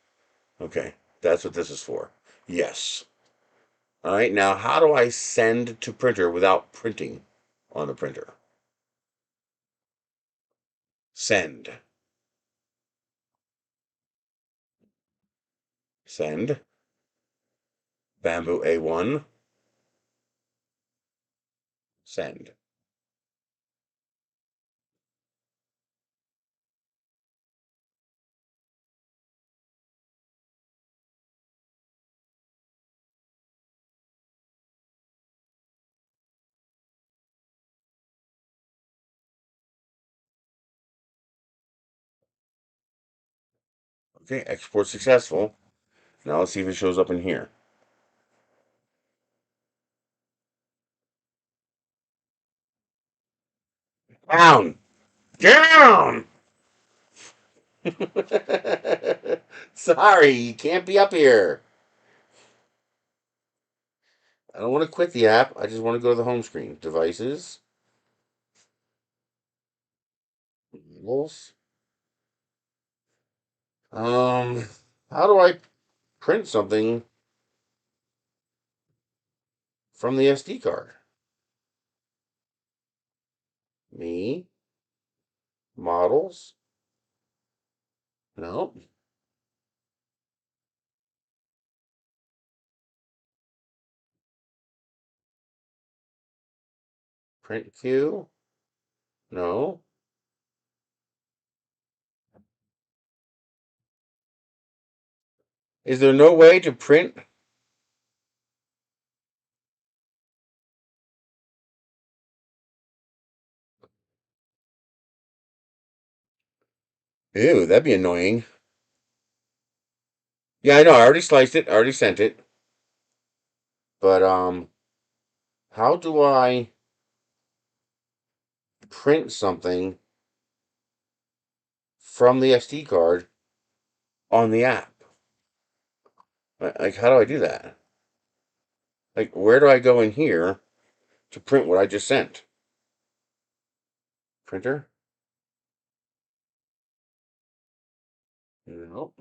Okay. That's what this is for. Yes. All right. Now, how do I send to printer without printing on the printer? Send. Send. Bambu A1. Send. Okay, export successful. Now let's see if it shows up in here. Down! Down! Sorry, you can't be up here. I don't want to quit the app. I just want to go to the home screen. Devices. Models. Um, how do I print something from the SD card? Me. Models. No. Print queue. No. Is there no way to print? Ew, that'd be annoying. Yeah, I know. I already sliced it. I already sent it. But how do I print something from the SD card on the app? Like, how do I do that? Like, where do I go in here to print what I just sent? Printer? Nope.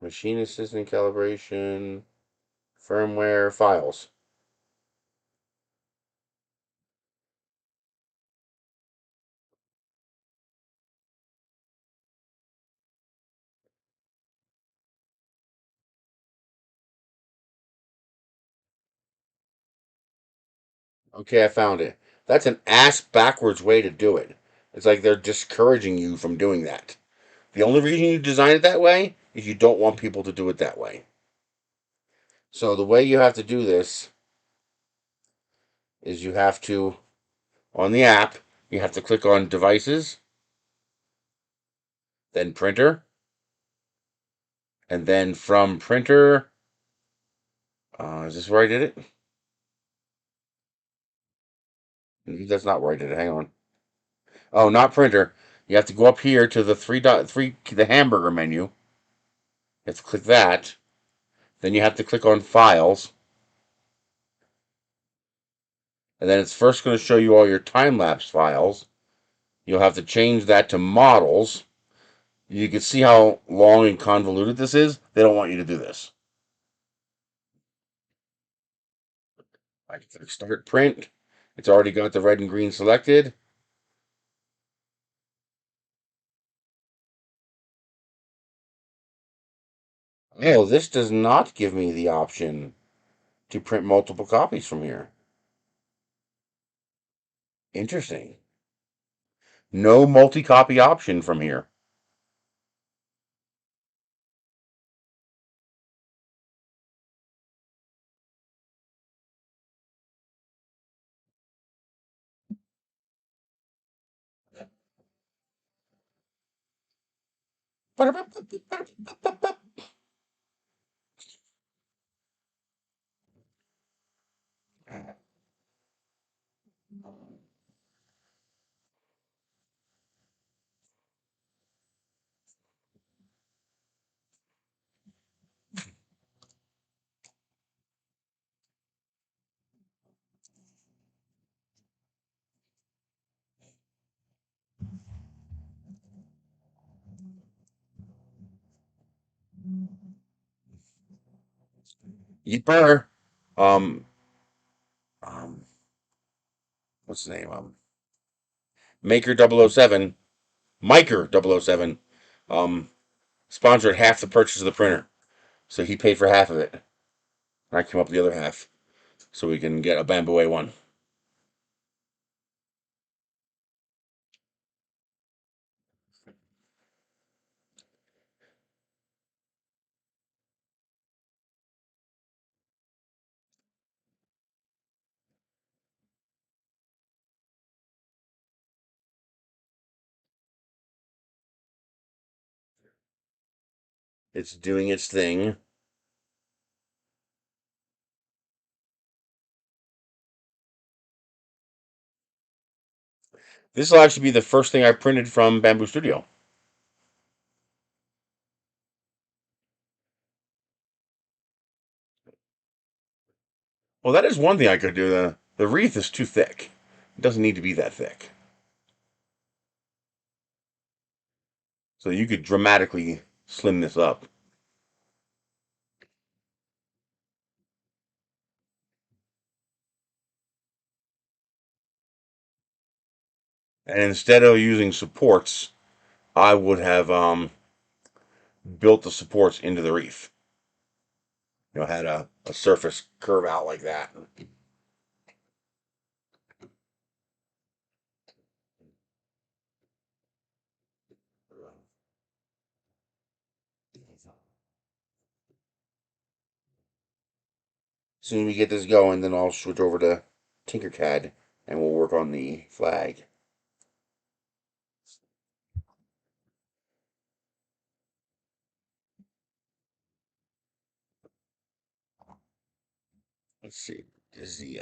Machine assistant calibration, firmware, files. Okay, I found it. That's an ass backwards way to do it. It's like they're discouraging you from doing that. The only reason you design it that way is you don't want people to do it that way. So the way you have to do this is you have to, on the app, you have to click on devices, then printer, and then from printer, is this where I did it? That's not where I did it. Hang on. Oh, not printer. You have to go up here to the the hamburger menu. You have to click that. Then you have to click on files, and then it's first going to show you all your time lapse files. You'll have to change that to models. You can see how long and convoluted this is. They don't want you to do this. I click start print. It's already got the red and green selected. Oh, this does not give me the option to print multiple copies from here. Interesting. No multi-copy option from here. Yipper. Um, um, what's the name? Maker 007, Miker 007, um, sponsored half the purchase of the printer. So he paid for half of it. And I came up with the other half. So we can get a Bambu A1. It's doing its thing. This will actually be the first thing I printed from Bambu Studio. Well, that is one thing I could do. The wreath is too thick. It doesn't need to be that thick. So you could dramatically slim this up. And instead of using supports, I would have built the supports into the wreath. Had a surface curve out like that. Soon as we get this going, then I'll switch over to Tinkercad and we'll work on the flag. Let's see. Is the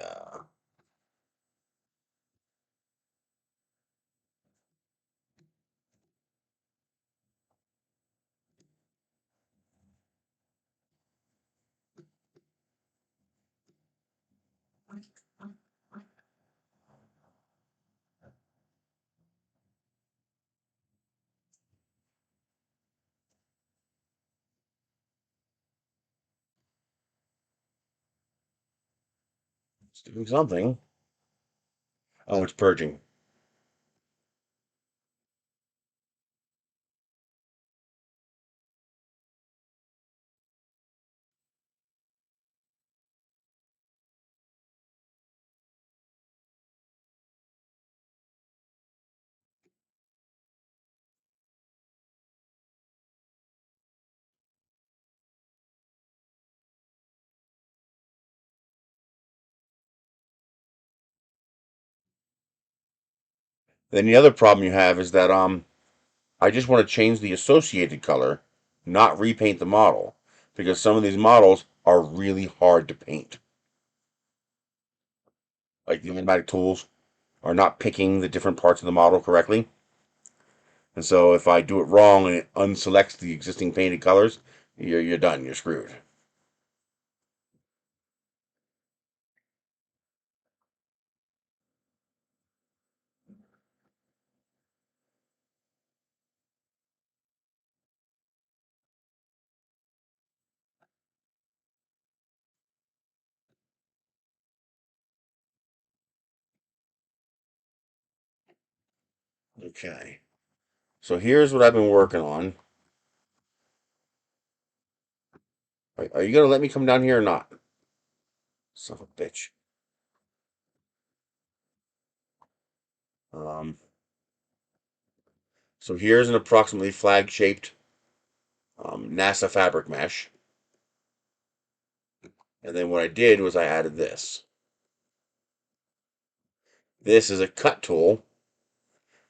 it's doing something. Oh, it's purging. Then the other problem you have is that I just want to change the associated color, not repaint the model, because some of these models are really hard to paint. Like the automatic tools are not picking the different parts of the model correctly. And so if I do it wrong and it unselects the existing painted colors, you're done. You're screwed. Okay. So here's what I've been working on. Are you gonna let me come down here or not? Son of a bitch. Um, so here's an approximately flag-shaped NASA fabric mesh. And then what I did was I added this. This is a cut tool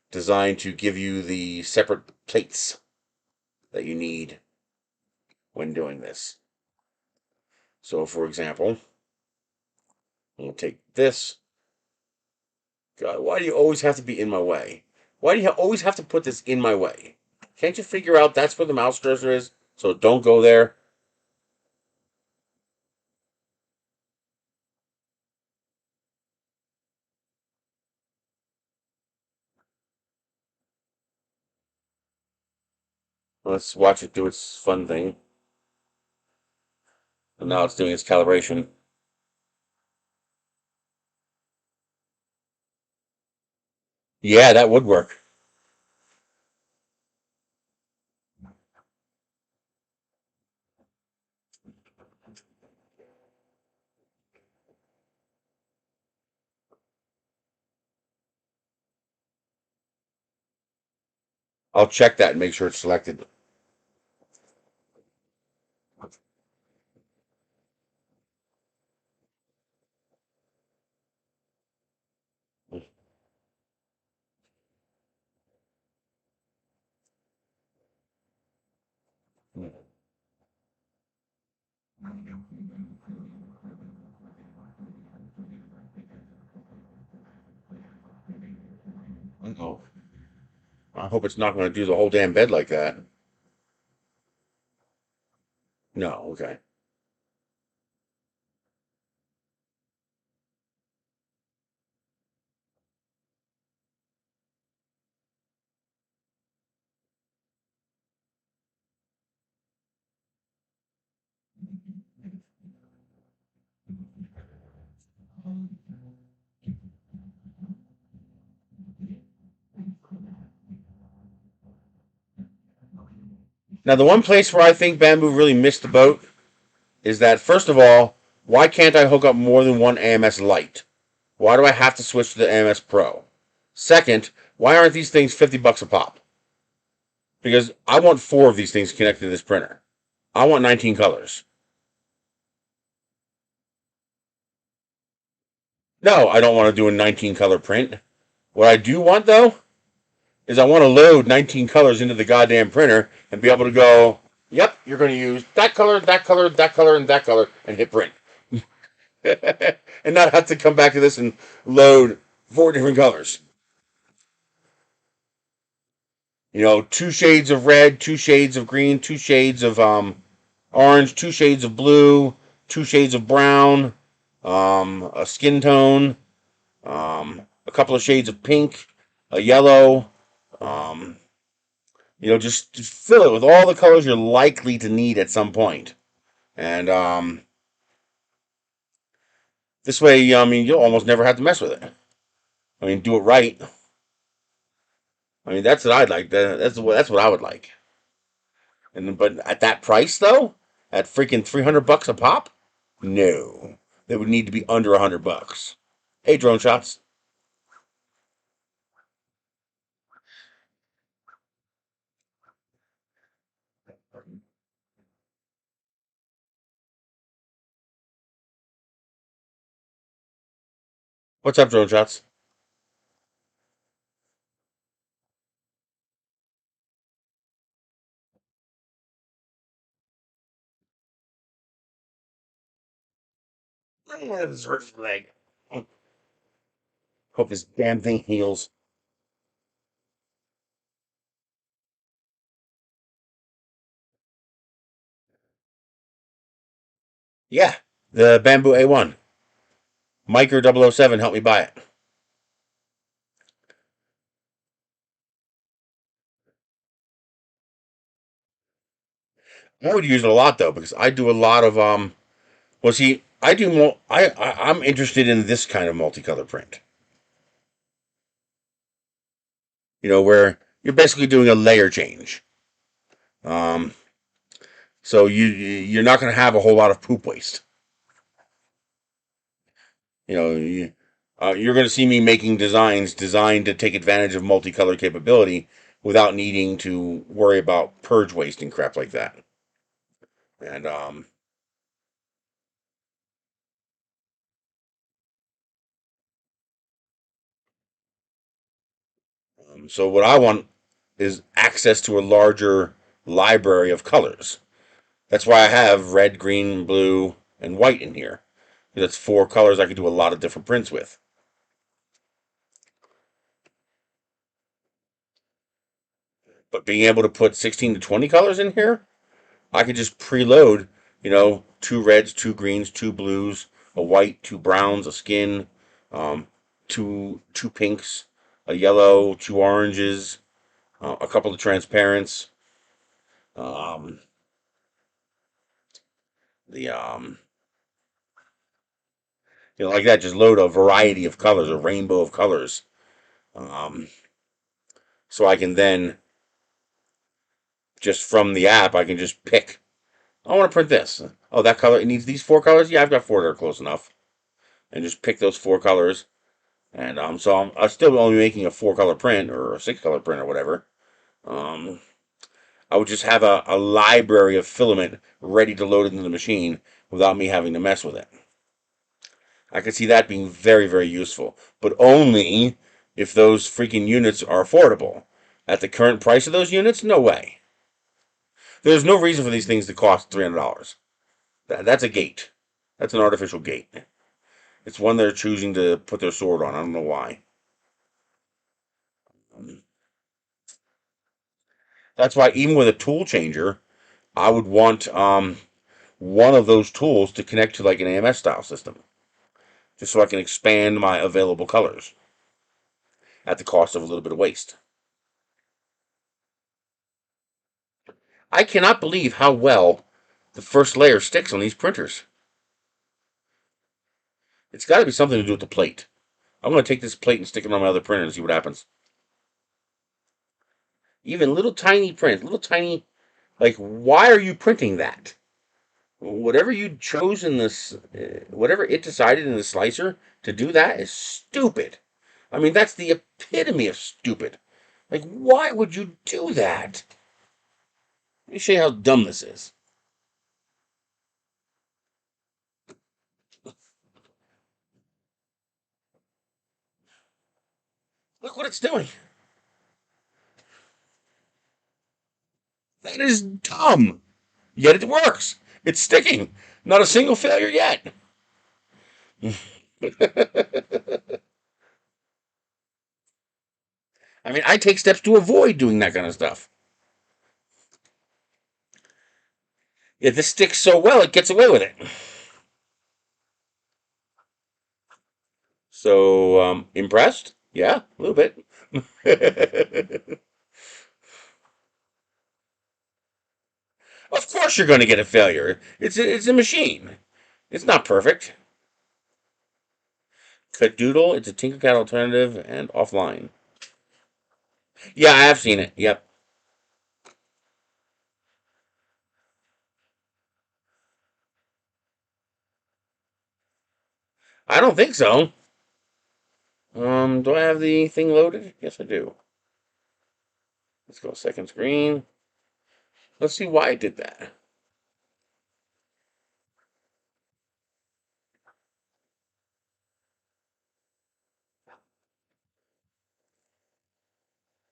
designed to give you the separate plates that you need when doing this. So, for example, we'll take this. God, why do you always have to be in my way? Why do you always have to put this in my way? Can't you figure out that's where the mouse cursor is? So don't go there. Let's watch it do its fun thing. And now it's doing its calibration. Yeah, that would work. I'll check that and make sure it's selected. Oh, I hope it's not going to do the whole damn bed like that. No, okay. Now, the one place where I think Bamboo really missed the boat is that, first of all, why can't I hook up more than one AMS Lite? Why do I have to switch to the AMS Pro? Second, why aren't these things $50 a pop? Because I want four of these things connected to this printer. I want 19 colors. No, I don't want to do a 19 color print. What I do want, though, is I want to load 19 colors into the goddamn printer and be able to go, yep, you're going to use that color, that color, that color, and that color, and hit print. And not have to come back to this and load four different colors. You know, two shades of red, two shades of green, two shades of orange, two shades of blue, two shades of brown, a skin tone, a couple of shades of pink, a yellow. Um, just fill it with all the colors you're likely to need at some point. And this way, I mean, you'll almost never have to mess with it. I mean, do it right. I mean, that's what I'd like. That's what I would like. And but at that price though, at freaking $300 a pop, no, they would need to be under $100. Hey, drone shots, what's up, drone shots? This hurts my leg. Hope this damn thing heals. Yeah, the Bamboo A1 Micro 007 helped me buy it. I would use it a lot though because I do a lot of Well, see, I do more. I'm interested in this kind of multicolor print. Where you're basically doing a layer change. Um, so you're not going to have a whole lot of poop waste. You're going to see me making designs designed to take advantage of multicolor capability without needing to worry about purge waste and crap like that. And so what I want is access to a larger library of colors. That's why I have red, green, blue, and white in here. That's four colors I could do a lot of different prints with. But being able to put 16 to 20 colors in here, I could just preload, two reds, two greens, two blues, a white, two browns, a skin, um, two pinks, a yellow, two oranges, a couple of transparents, um, the like that. Just load a variety of colors, a rainbow of colors, um, so I can then just from the app I can just pick. I want to print this. Oh, that color. It needs these four colors. Yeah, I've got four that are close enough, and just pick those four colors. And so I'm still only making a four-color print or a six-color print or whatever. Um, I would just have a library of filament ready to load into the machine without me having to mess with it. I could see that being very, very useful, but only if those freaking units are affordable. At the current price of those units, no way. There's no reason for these things to cost $300. That's a gate. That's an artificial gate. It's one they're choosing to put their sword on. I don't know why. That's why even with a tool changer, I would want one of those tools to connect to like an AMS style system, just so I can expand my available colors at the cost of a little bit of waste. I cannot believe how well the first layer sticks on these printers. It's got to be something to do with the plate. I'm going to take this plate and stick it on my other printer and see what happens. Even little tiny prints, little tiny, like, why are you printing that? Whatever you chose in this, whatever it decided in the slicer to do that is stupid. I mean, that's the epitome of stupid. Like, why would you do that? Let me show you how dumb this is. Look what it's doing. That is dumb. Yet it works. It's sticking. Not a single failure yet. I mean, I take steps to avoid doing that kind of stuff. If this sticks so well, it gets away with it. So, impressed? Yeah, a little bit. Of course you're going to get a failure. It's a machine. It's not perfect. Cadoodle, it's a Tinkercad alternative and offline. Yeah, I have seen it. Yep. I don't think so. Do I have the thing loaded? Yes, I do. Let's go second screen. Let's see why it did that.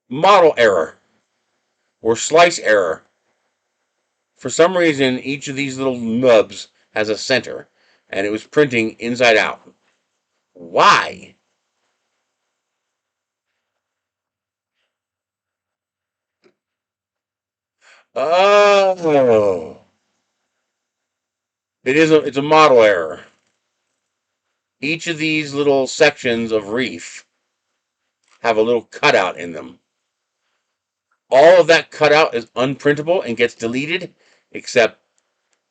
Model error or slice error. For some reason, each of these little nubs has a center, and it was printing inside out. Why? Oh, it's a model error. Each of these little sections of reef have a little cutout in them. All of that cutout is unprintable and gets deleted, except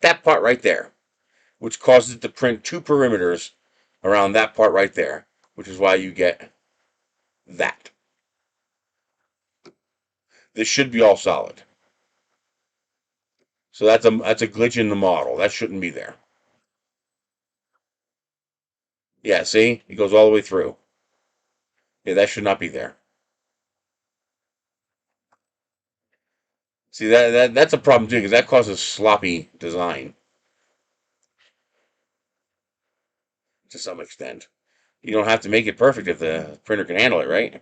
that part right there, which causes it to print two perimeters around that part right there, which is why you get that. This should be all solid. So that's a glitch in the model. That shouldn't be there. Yeah, see? It goes all the way through. Yeah, that should not be there. See, that's a problem too, because that causes sloppy design to some extent. You don't have to make it perfect if the printer can handle it, right?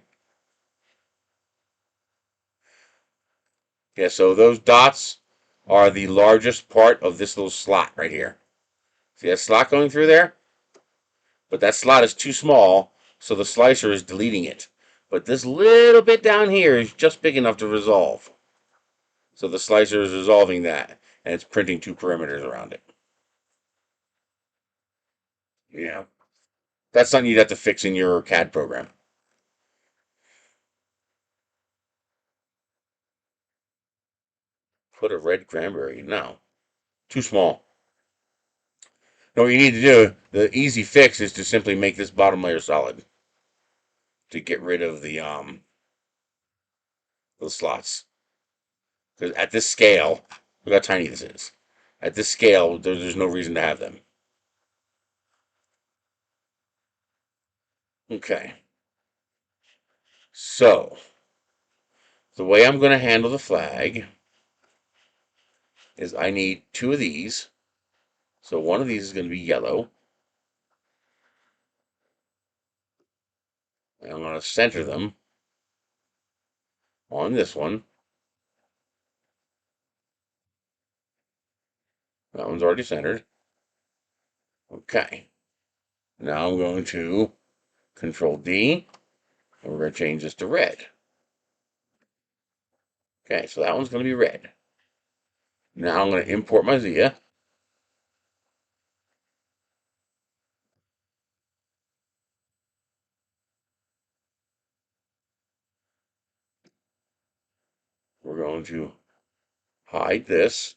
Yeah, so those dots are the largest part of this little slot right here. See that slot going through there? But that slot is too small, so the slicer is deleting it. But this little bit down here is just big enough to resolve. So the slicer is resolving that, and it's printing two perimeters around it. Yeah. That's something you'd have to fix in your CAD program. Put a red cranberry. No. Too small. No, what you need to do, the easy fix is to simply make this bottom layer solid to get rid of the slots. Because at this scale, look how tiny this is. At this scale, there's no reason to have them. Okay. So, the way I'm going to handle the flag is I need two of these. So one of these is going to be yellow. And I'm going to center them on this one. That one's already centered. Okay. Now I'm going to Control D, and we're going to change this to red. Okay, so that one's going to be red. Now I'm going to import my Zia. We're going to hide this.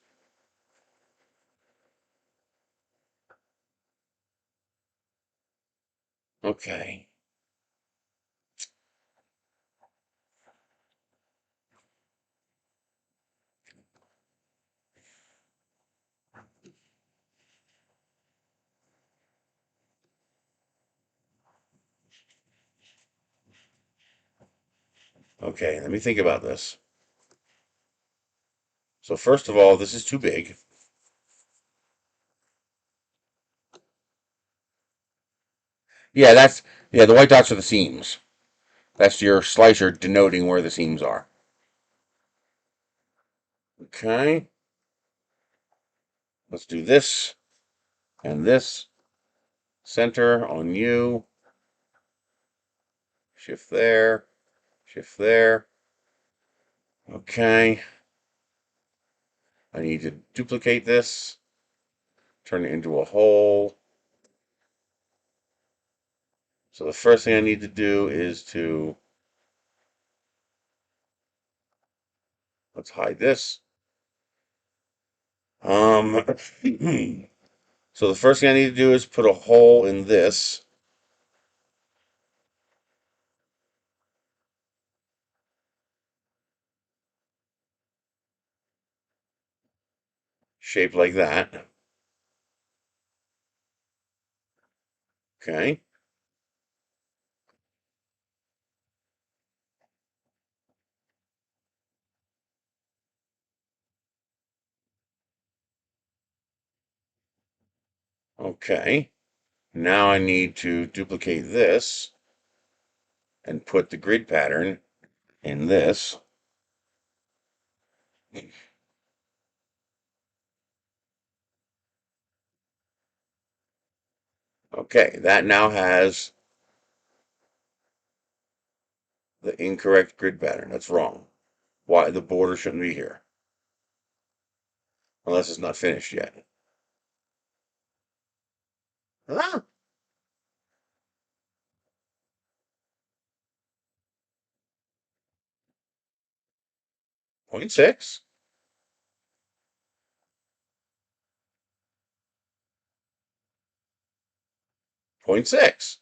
Okay. Okay, let me think about this. So first of all, this is too big. Yeah, the white dots are the seams. That's your slicer denoting where the seams are. Okay. Let's do this and this. Center on you. Shift there. Shift there. Okay. I need to duplicate this. Turn it into a hole. So the first thing I need to do is let's hide this. So the first thing I need to do is put a hole in this. Shaped like that. Okay. Okay. Now I need to duplicate this and put the grid pattern in this. Okay, that now has the incorrect grid pattern. That's wrong. Why the border shouldn't be here. Unless it's not finished yet. Ah, 0.6. 0.6.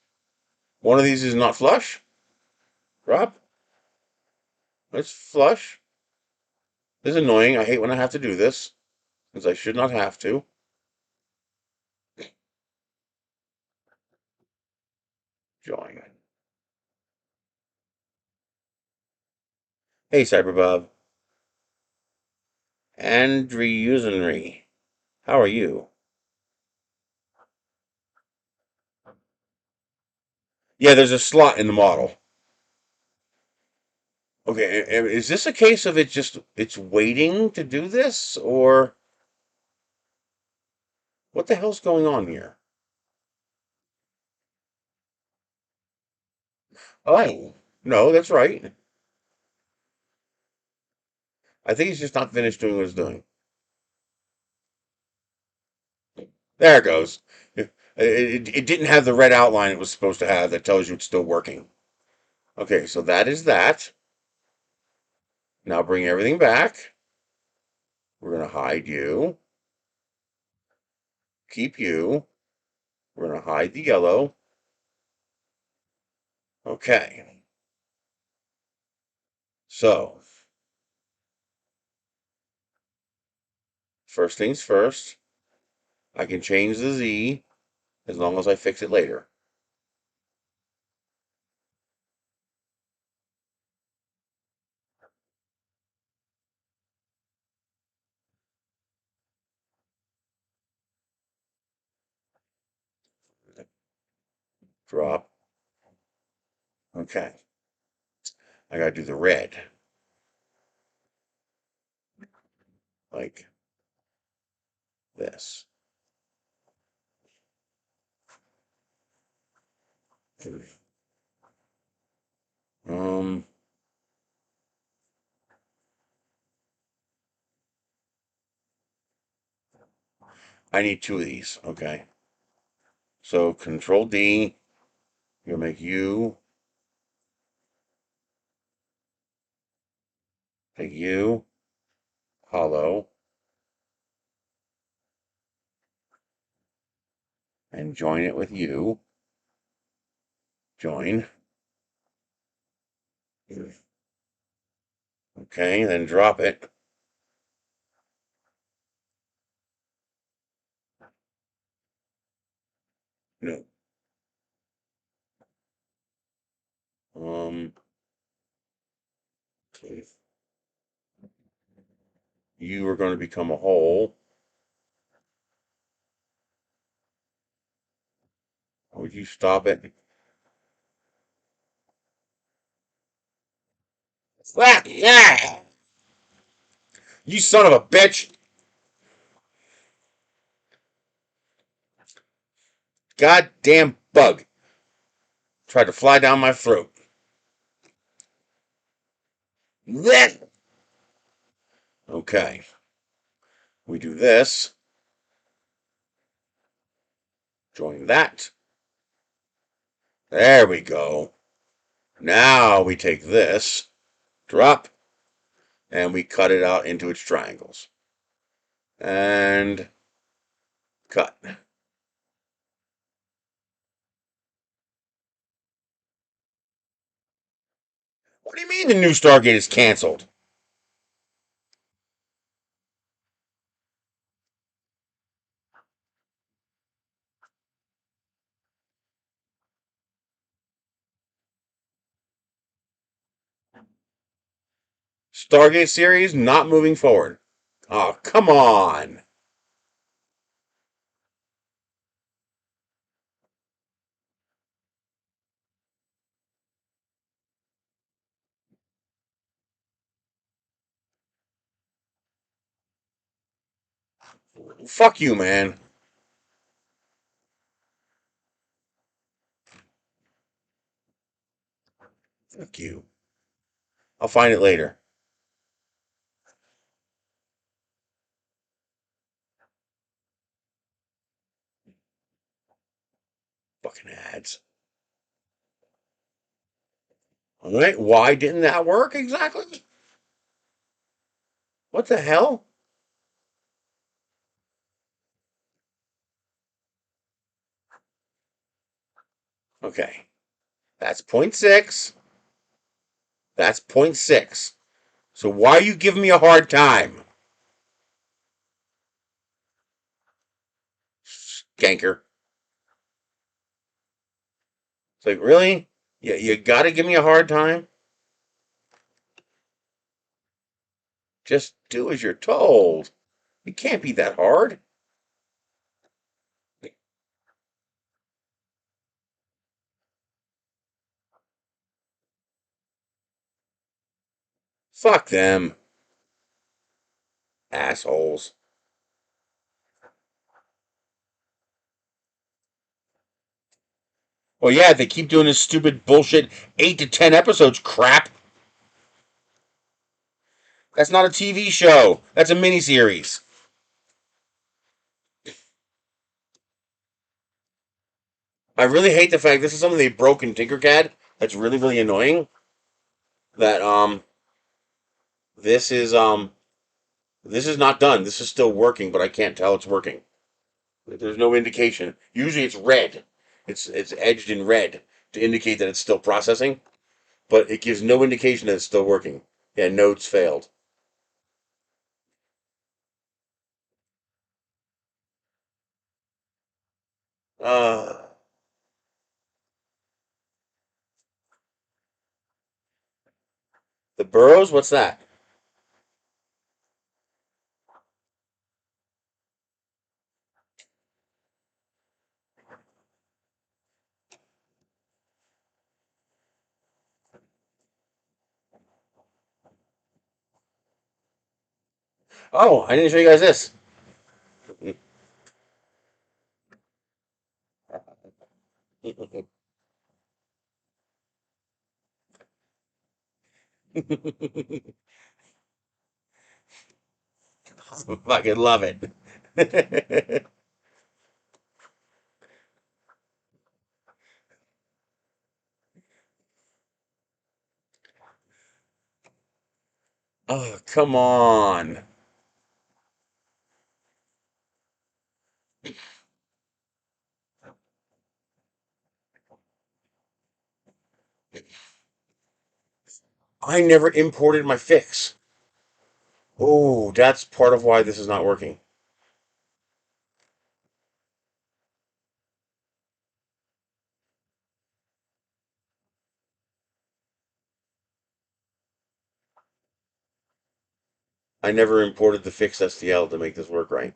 One of these is not flush. Rob, it's flush. This is annoying. I hate when I have to do this, because I should not have to. Join. Hey, Cyberbob. Andreusenry. How are you? Yeah, there's a slot in the model. Okay, is this a case of it's waiting to do this, or what the hell's going on here? Oh, no, that's right. I think he's just not finished doing what he's doing. There it goes. It didn't have the red outline it was supposed to have that tells you it's still working. Okay, so that is that. Now bring everything back. We're going to hide you. Keep you. We're going to hide the yellow. Okay. So, first things first, I can change the Z as long as I fix it later. Drop. Okay. I got to do the red. Like this. Um, I need two of these. Okay. So Control D. You'll make you. Take you. Hollow. And join it with you. Join. Okay, then drop it. No. Um, okay. You are going to become a hole. Would you stop it? Ah, yeah! You son of a bitch! Goddamn bug! Tried to fly down my throat. Blech! Okay. We do this. Join that. There we go. Now we take this, drop, and we cut it out into its triangles. And cut. What do you mean the new Stargate is canceled? Stargate series not moving forward. Oh, come on. Fuck you, man. Fuck you. I'll find it later. Fucking ads. All right, why didn't that work exactly? What the hell? Okay, that's point 0.6. That's point 0.6. So why are you giving me a hard time? Skanker. It's like, really? You gotta give me a hard time? Just do as you're told. It can't be that hard. Fuck them. Assholes. Well, yeah, they keep doing this stupid bullshit 8 to 10 episodes crap. That's not a TV show. That's a miniseries. I really hate the fact this is something they broke in Tinkercad. That's really, really annoying. That this is this is not done. This is still working, but I can't tell it's working. There's no indication. Usually it's red. It's edged in red to indicate that it's still processing, but it gives no indication that it's still working. Yeah, nodes failed. Uh the burrows, what's that? Oh, I didn't show you guys this. Fucking love it. Oh, come on. I never imported my fix. Oh, that's part of why this is not working. I never imported the fix STL to make this work right.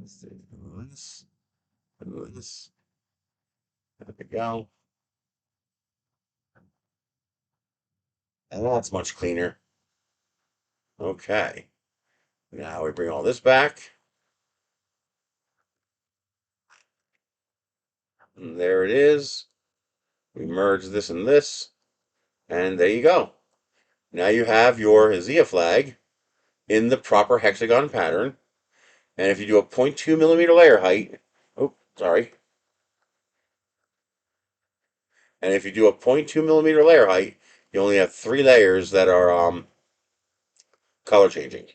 Let's see. This. There we go. And that's much cleaner. Okay. Now we bring all this back. And there it is. We merge this and this. And there you go. Now you have your Azia flag in the proper hexagon pattern. And if you do a 0.2 millimeter layer height, oh, sorry. And if you do a 0.2 millimeter layer height, you only have 3 layers that are color changing.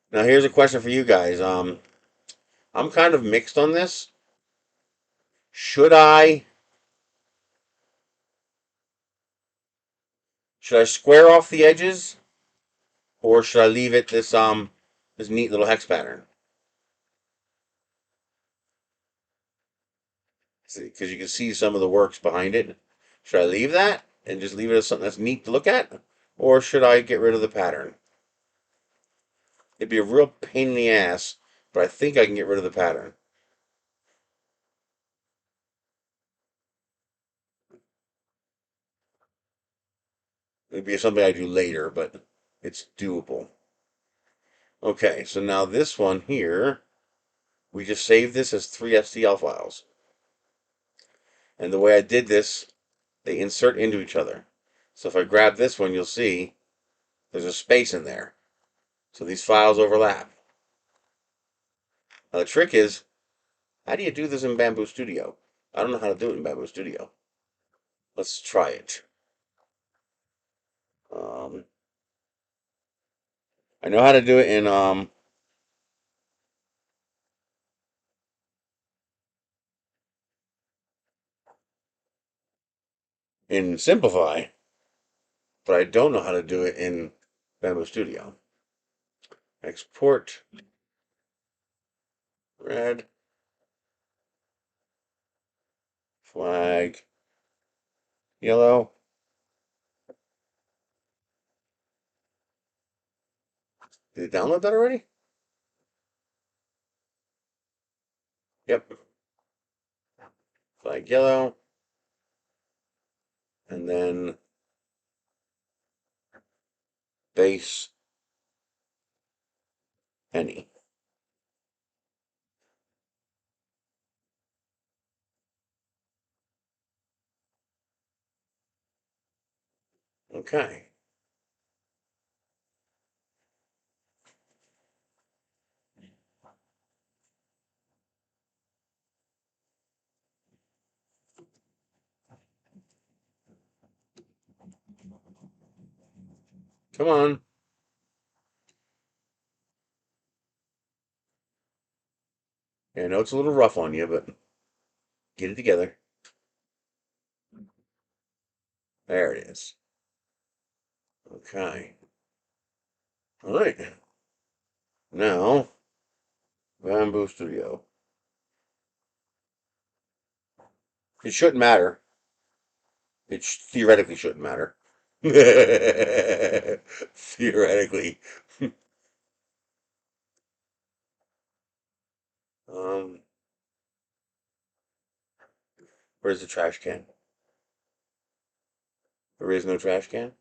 Now here's a question for you guys. I'm kind of mixed on this. Should I should I square off the edges, or should I leave it this neat little hex pattern? Because you can see some of the works behind it. Should I leave that and just leave it as something that's neat to look at, or should I get rid of the pattern? It'd be a real pain in the ass, but I think I can get rid of the pattern. It'd be something I do later, but it's doable. Okay, so now this one here, we just saved this as 3 STL files. And the way I did this, they insert into each other. So if I grab this one, you'll see there's a space in there. So these files overlap. Now the trick is, how do you do this in Bambu Studio? I don't know how to do it in Bambu Studio. Let's try it. Um, I know how to do it in Simplify, but I don't know how to do it in Bambu Studio. Export red flag yellow. Did it download that already? Yep. Flag yellow. And then base any. Okay. Come on. Yeah, I know it's a little rough on you, but get it together. There it is. Okay. All right. Now, Bambu Studio. It shouldn't matter. It theoretically shouldn't matter. Theoretically. Um, where's the trash can? There is no trash can.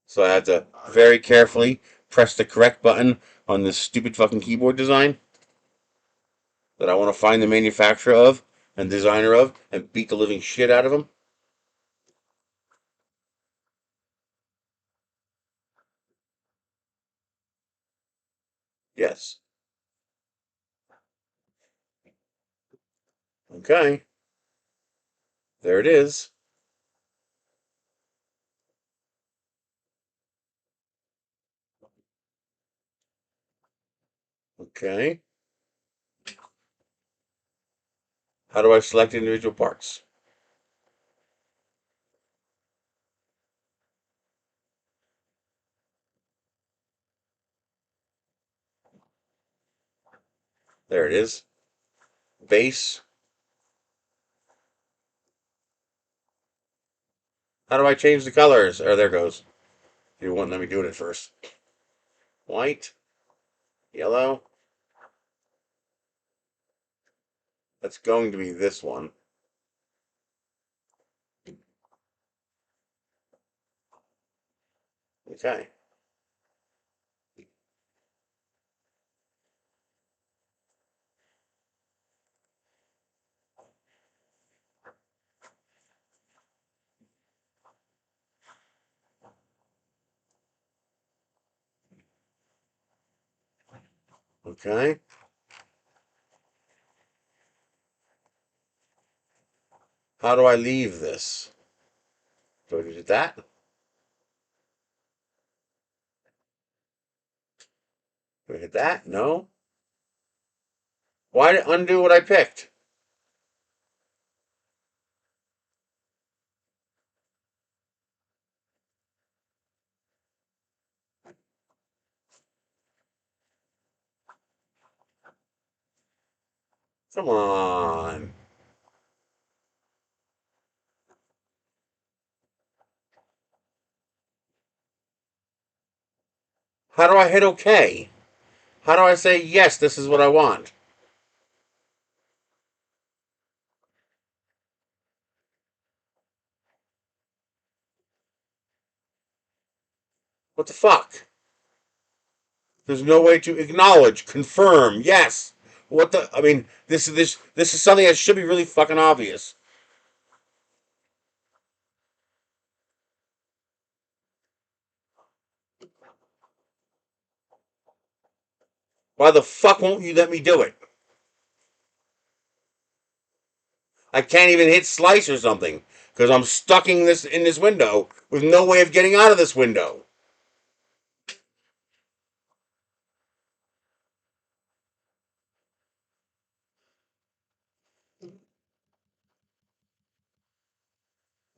So I have to very carefully press the correct button on this stupid fucking keyboard design that I want to find the manufacturer of and designer of and beat the living shit out of them. Yes. Okay. There it is. Okay. How do I select individual parts? There it is. Base. How do I change the colors? Oh, there it goes. You wouldn't let me do it at first. White. Yellow. That's going to be this one. Okay. Okay. How do I leave this? Do I do that? Do I hit that? No. Why did it undo what I picked? Come on. How do I hit OK? How do I say, yes, this is what I want? What the fuck? There's no way to acknowledge, confirm, yes. What the? I mean, this is something that should be really fucking obvious. Why the fuck won't you let me do it? I can't even hit slice or something because I'm stuck in this window with no way of getting out of this window.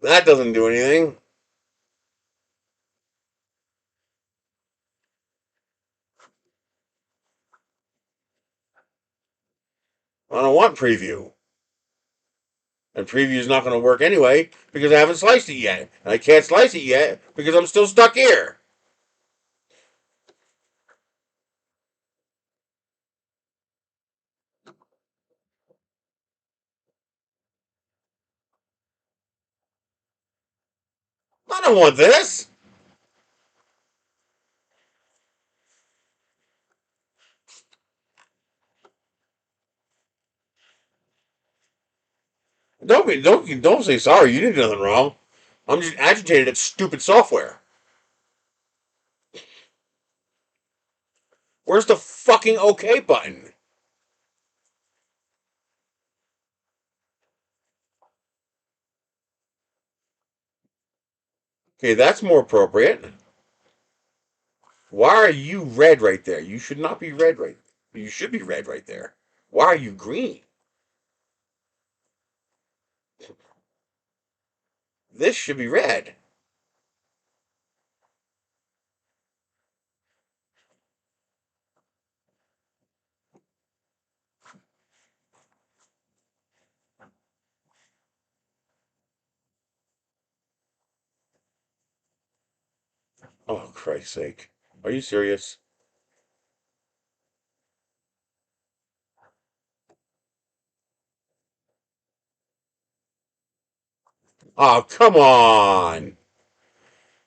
That doesn't do anything. I don't want preview. And preview is not going to work anyway because I haven't sliced it yet. And I can't slice it yet because I'm still stuck here. I don't want this. Don't say sorry. You did nothing wrong. I'm just agitated at stupid software. Where's the fucking OK button? Okay, that's more appropriate. Why are you red right there? You should not be red right. You should be red right there. Why are you green? This should be red. Oh, Christ's sake. Are you serious? Oh, come on.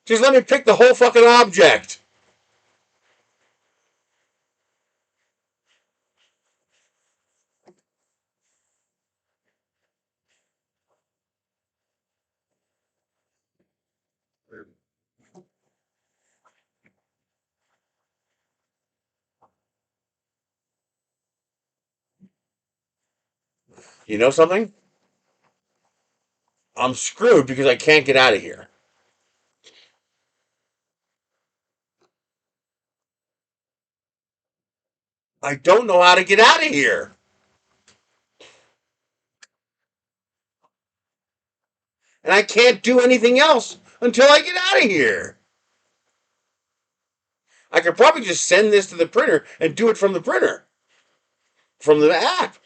Just let me pick the whole fucking object. You know something? I'm screwed because I can't get out of here. I don't know how to get out of here. And I can't do anything else until I get out of here. I could probably just send this to the printer and do it from the printer, from the app.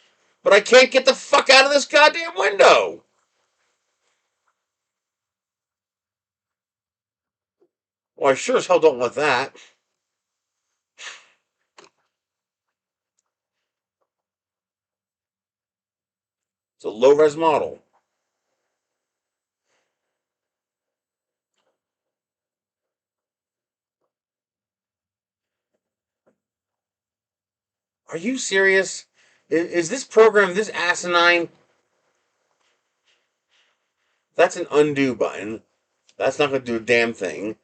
But I can't get the fuck out of this goddamn window. Well, I sure as hell don't want that. It's a low res model. Are you serious? Is this program this asinine? That's an undo button. That's not going to do a damn thing.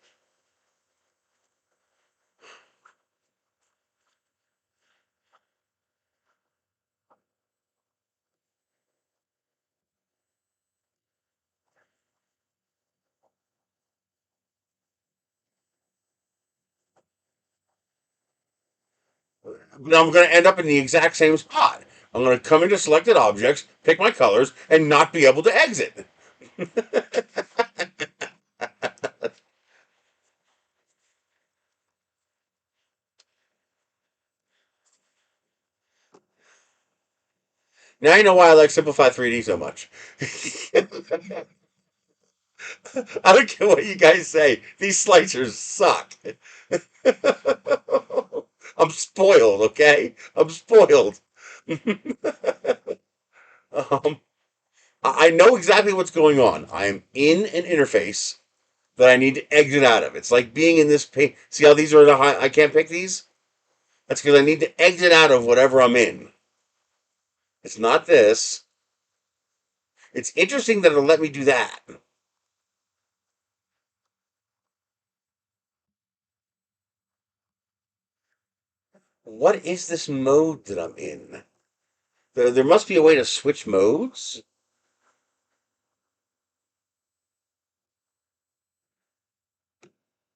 But I'm going to end up in the exact same spot. I'm going to come into selected objects, pick my colors, and not be able to exit. Now you know why I like Simplify 3D so much. I don't care what you guys say. These slicers suck. I'm spoiled, okay? I'm spoiled. um, I know exactly what's going on. I am in an interface that I need to exit out of. It's like being in this paint. See how these are the high? I can't pick these? That's because I need to exit out of whatever I'm in. It's not this. It's interesting that it'll let me do that. What is this mode that I'm in? There must be a way to switch modes.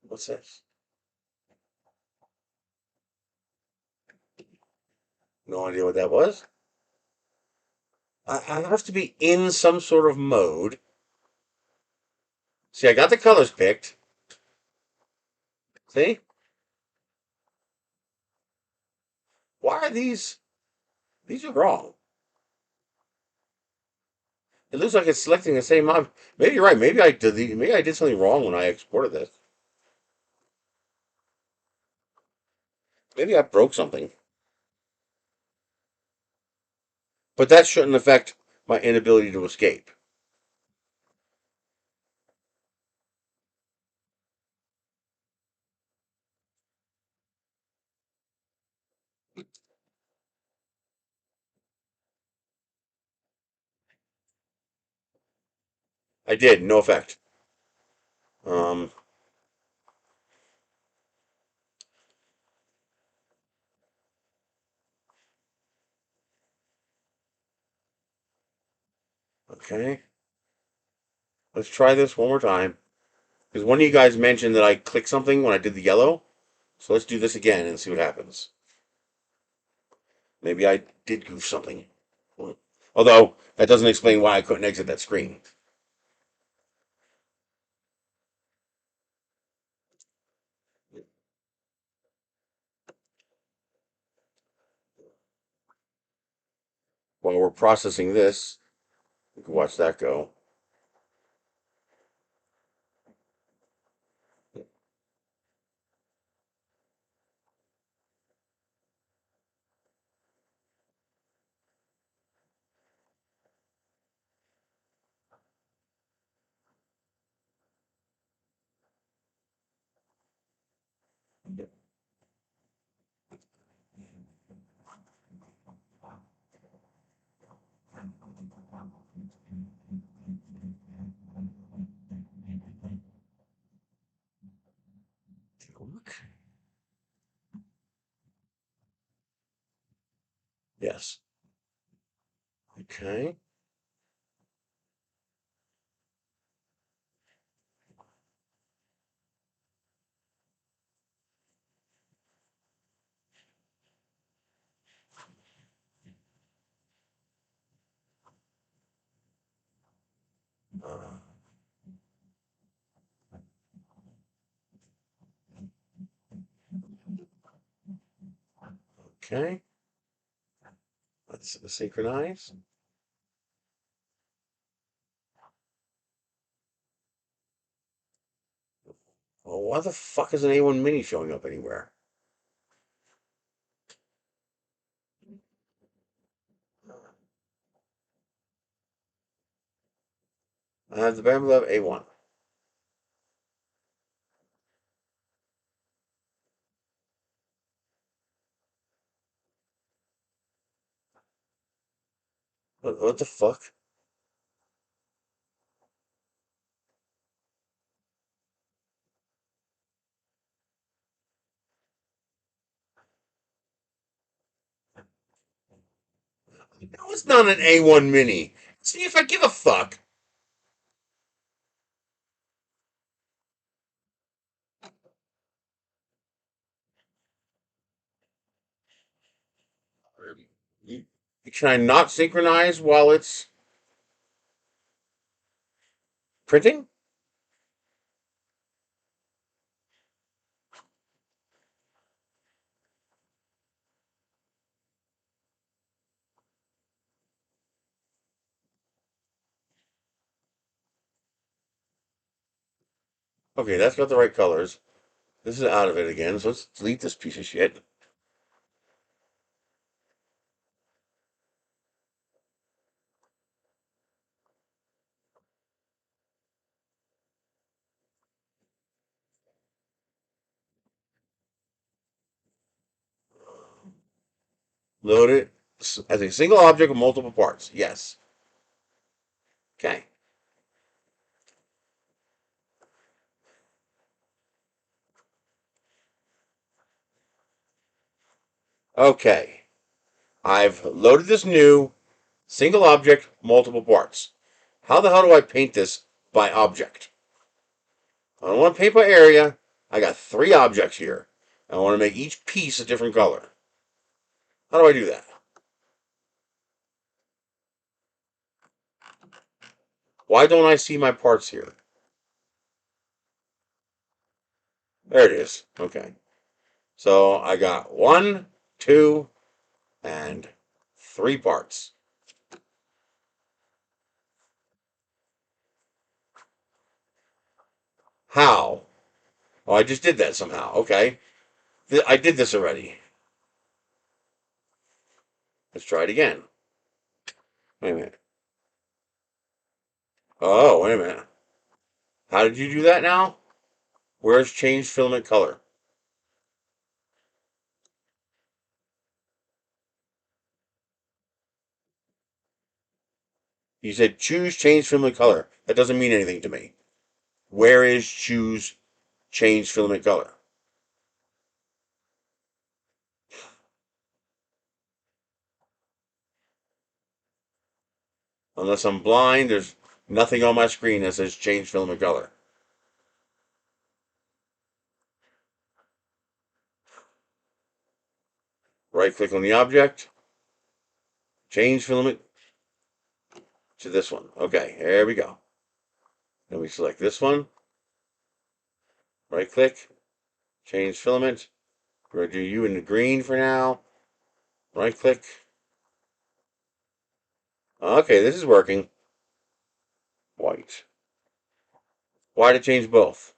What's this? No idea what that was. I have to be in some sort of mode. See, I got the colors picked. See? Why are these? These are wrong. It looks like it's selecting the same mob. Maybe you're right. Maybe I did something wrong when I exported this. Maybe I broke something. But that shouldn't affect my inability to escape. I did. No effect. Um. Okay. Let's try this one more time. Because one of you guys mentioned that I clicked something when I did the yellow. So let's do this again and see what happens. Maybe I did goof something. Although, that doesn't explain why I couldn't exit that screen. While we're processing this, we can watch that go. fuck? Yes. Okay. Uh, okay. Let's synchronize. Well, why the fuck is an A1 Mini showing up anywhere? I have the Bambu A1. What the fuck? No, it's not an A1 Mini. See if I give a fuck. Can I not synchronize while it's printing? Okay, that's got the right colors. This is out of it again, so let's delete this piece of shit. Load it as a single object with multiple parts. Yes. Okay. Okay. I've loaded this new single object, multiple parts. How the hell do I paint this by object? I don't want to paint by area. I got 3 objects here. I want to make each piece a different color. How do I do that? Why don't I see my parts here? There it is. Okay. So I got 1, 2, and 3 parts. How? Oh, I just did that somehow. Okay. I did this already. Let's try it again. Wait a minute. Oh, wait a minute. How did you do that now? Where's change filament color? You said choose change filament color. That doesn't mean anything to me. Where is choose change filament color? Unless I'm blind, there's nothing on my screen that says change filament color. Right click on the object, change filament to this one. Okay, there we go. Then we select this one, right click, change filament. We're going to do you in the green for now. Right click. Okay, this is working. White. Why to change both?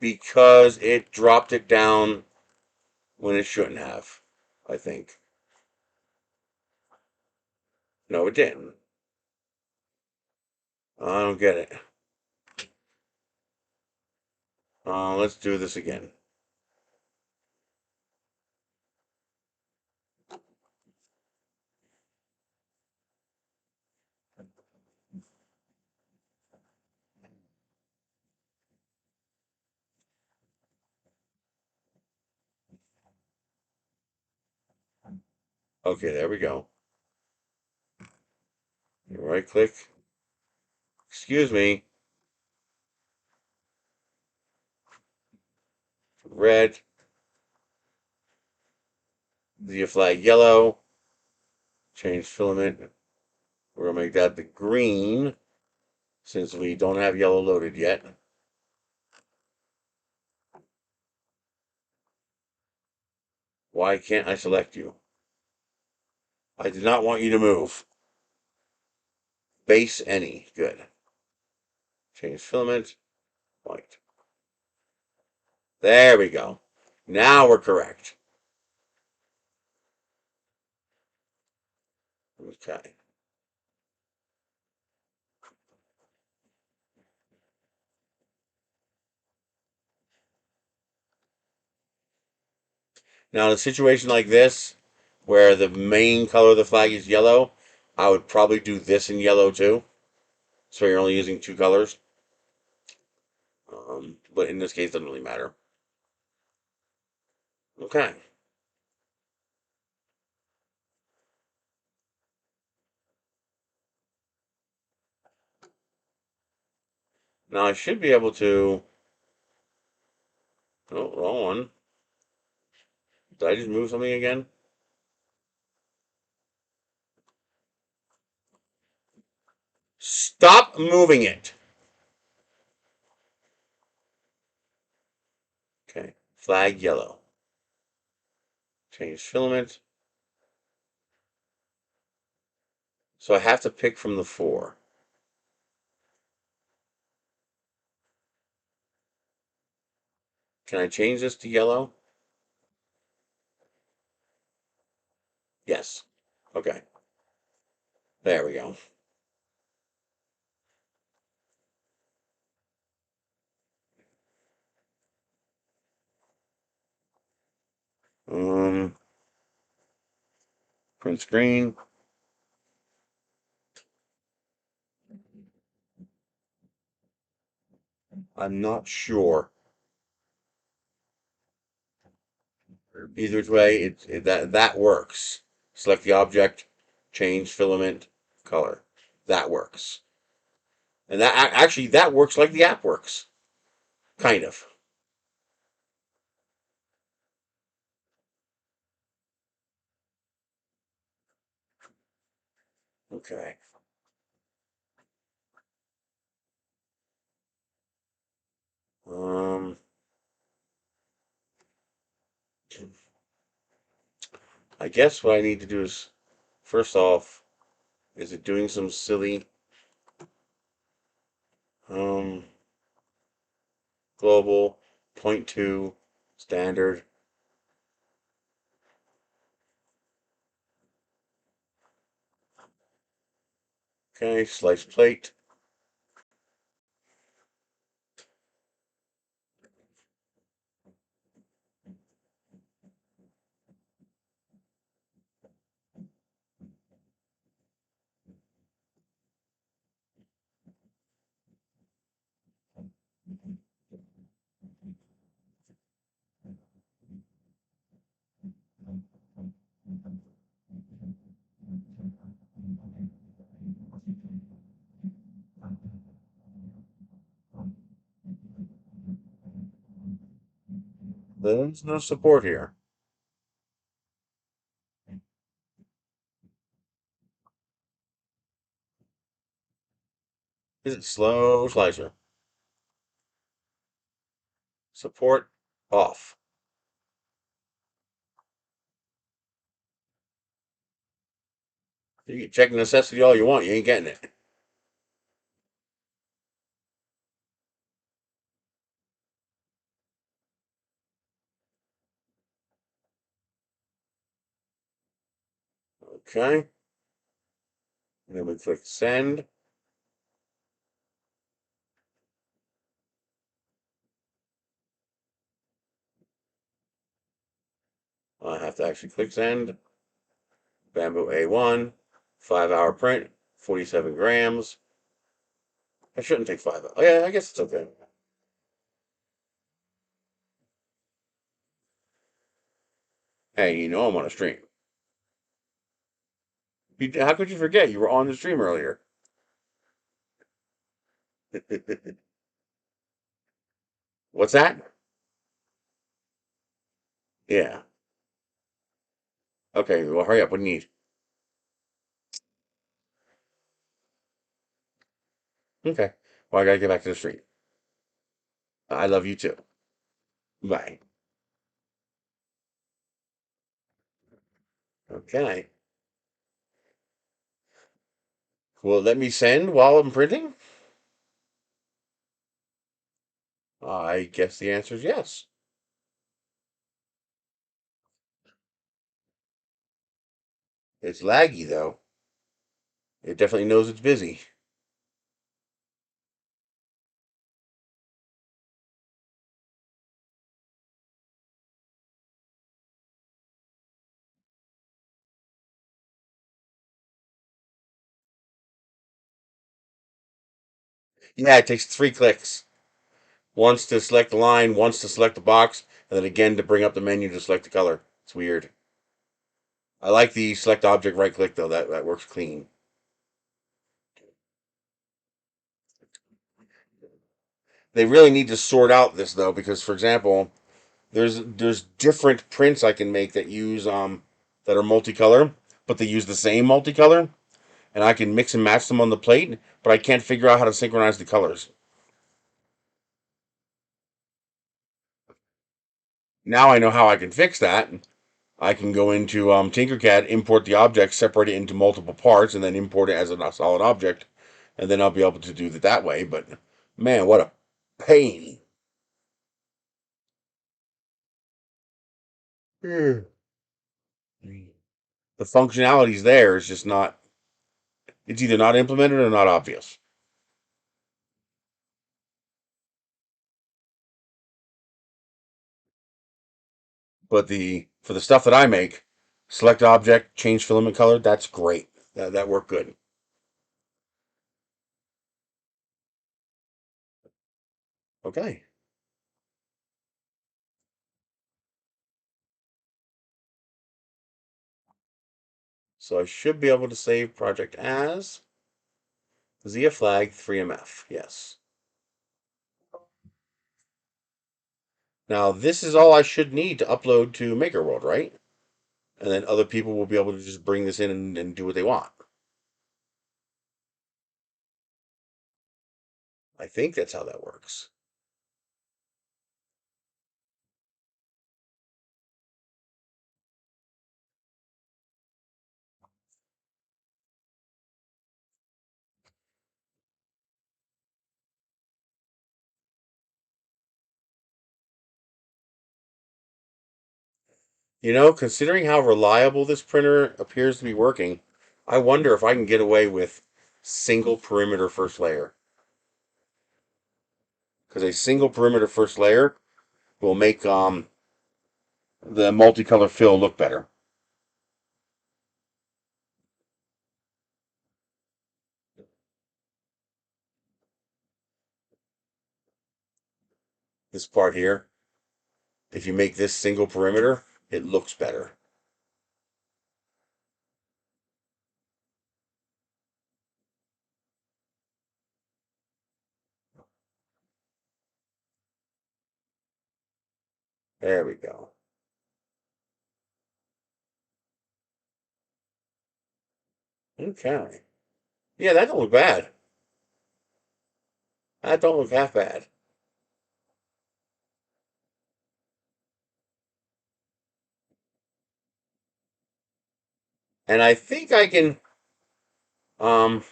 Because it dropped it down when it shouldn't have, I think. No, it didn't. I don't get it. Let's do this again. Okay, there we go. Right click. Excuse me. Red. The flag yellow. Change filament. We're going to make that the green since we don't have yellow loaded yet. Why can't I select you? I did not want you to move. Base any. Good. Change filament. White. There we go. Now we're correct. Okay. Now, in a situation like this, where the main color of the flag is yellow, I would probably do this in yellow too. So you're only using two colors. But in this case, it doesn't really matter. Okay. Now I should be able to. Oh, wrong one. Did I just move something again? Stop moving it. Okay. Flag yellow. Change filament. So I have to pick from the four. Can I change this to yellow? Yes. Okay. There we go. Um, Print screen. I'm not sure. Either way, that works. Select the object, change filament, color. That works. And that actually that works like the app works. Kind of. Okay. Um, I guess what I need to do is, first off, is it doing some silly um global 0.2 standard? Okay, slice plate. There's no support here. Is it slow slicer? Support off. You can check necessity all you want, you ain't getting it. Okay. And then we click send. I have to actually click send. Bambu A1, 5-hour print, 47 grams. I shouldn't take 5 hours. Oh, yeah, I guess it's okay. Hey, you know I'm on a stream. How could you forget? You were on the stream earlier. What's that? Yeah. Okay, well, hurry up. What do you need? Okay. Well, I gotta get back to the street. I love you too. Bye. Okay. Well, let me send while I'm printing? I guess the answer is yes. It's laggy, though. It definitely knows it's busy. Yeah, it takes 3 clicks. Once to select the line, once to select the box, and then again to bring up the menu to select the color. It's weird. I like the select object right click, though. That works clean. They really need to sort out this, though, because, for example, there's different prints I can make that use that are multicolor, but they use the same multicolor, and I can mix and match them on the plate, but I can't figure out how to synchronize the colors. Now I know how I can fix that. I can go into Tinkercad, import the object, separate it into multiple parts, and then import it as a solid object, and then I'll be able to do it that way. But man, what a pain! The functionality's there. It's just not. It's either not implemented or not obvious. But the for the stuff that I make, select object, change filament color. That's great. That worked good. Okay, so I should be able to save project as Zia flag 3MF. Yes. Now this is all I should need to upload to Maker World, right? And then other people will be able to just bring this in and do what they want. I think that's how that works. Considering how reliable this printer appears to be working, I wonder if I can get away with single perimeter first layer. Because a single perimeter first layer will make the multicolor fill look better. This part here, if you make this single perimeter, it looks better. There we go. Okay. Yeah, that don't look bad. That don't look half bad. And I think I can, um,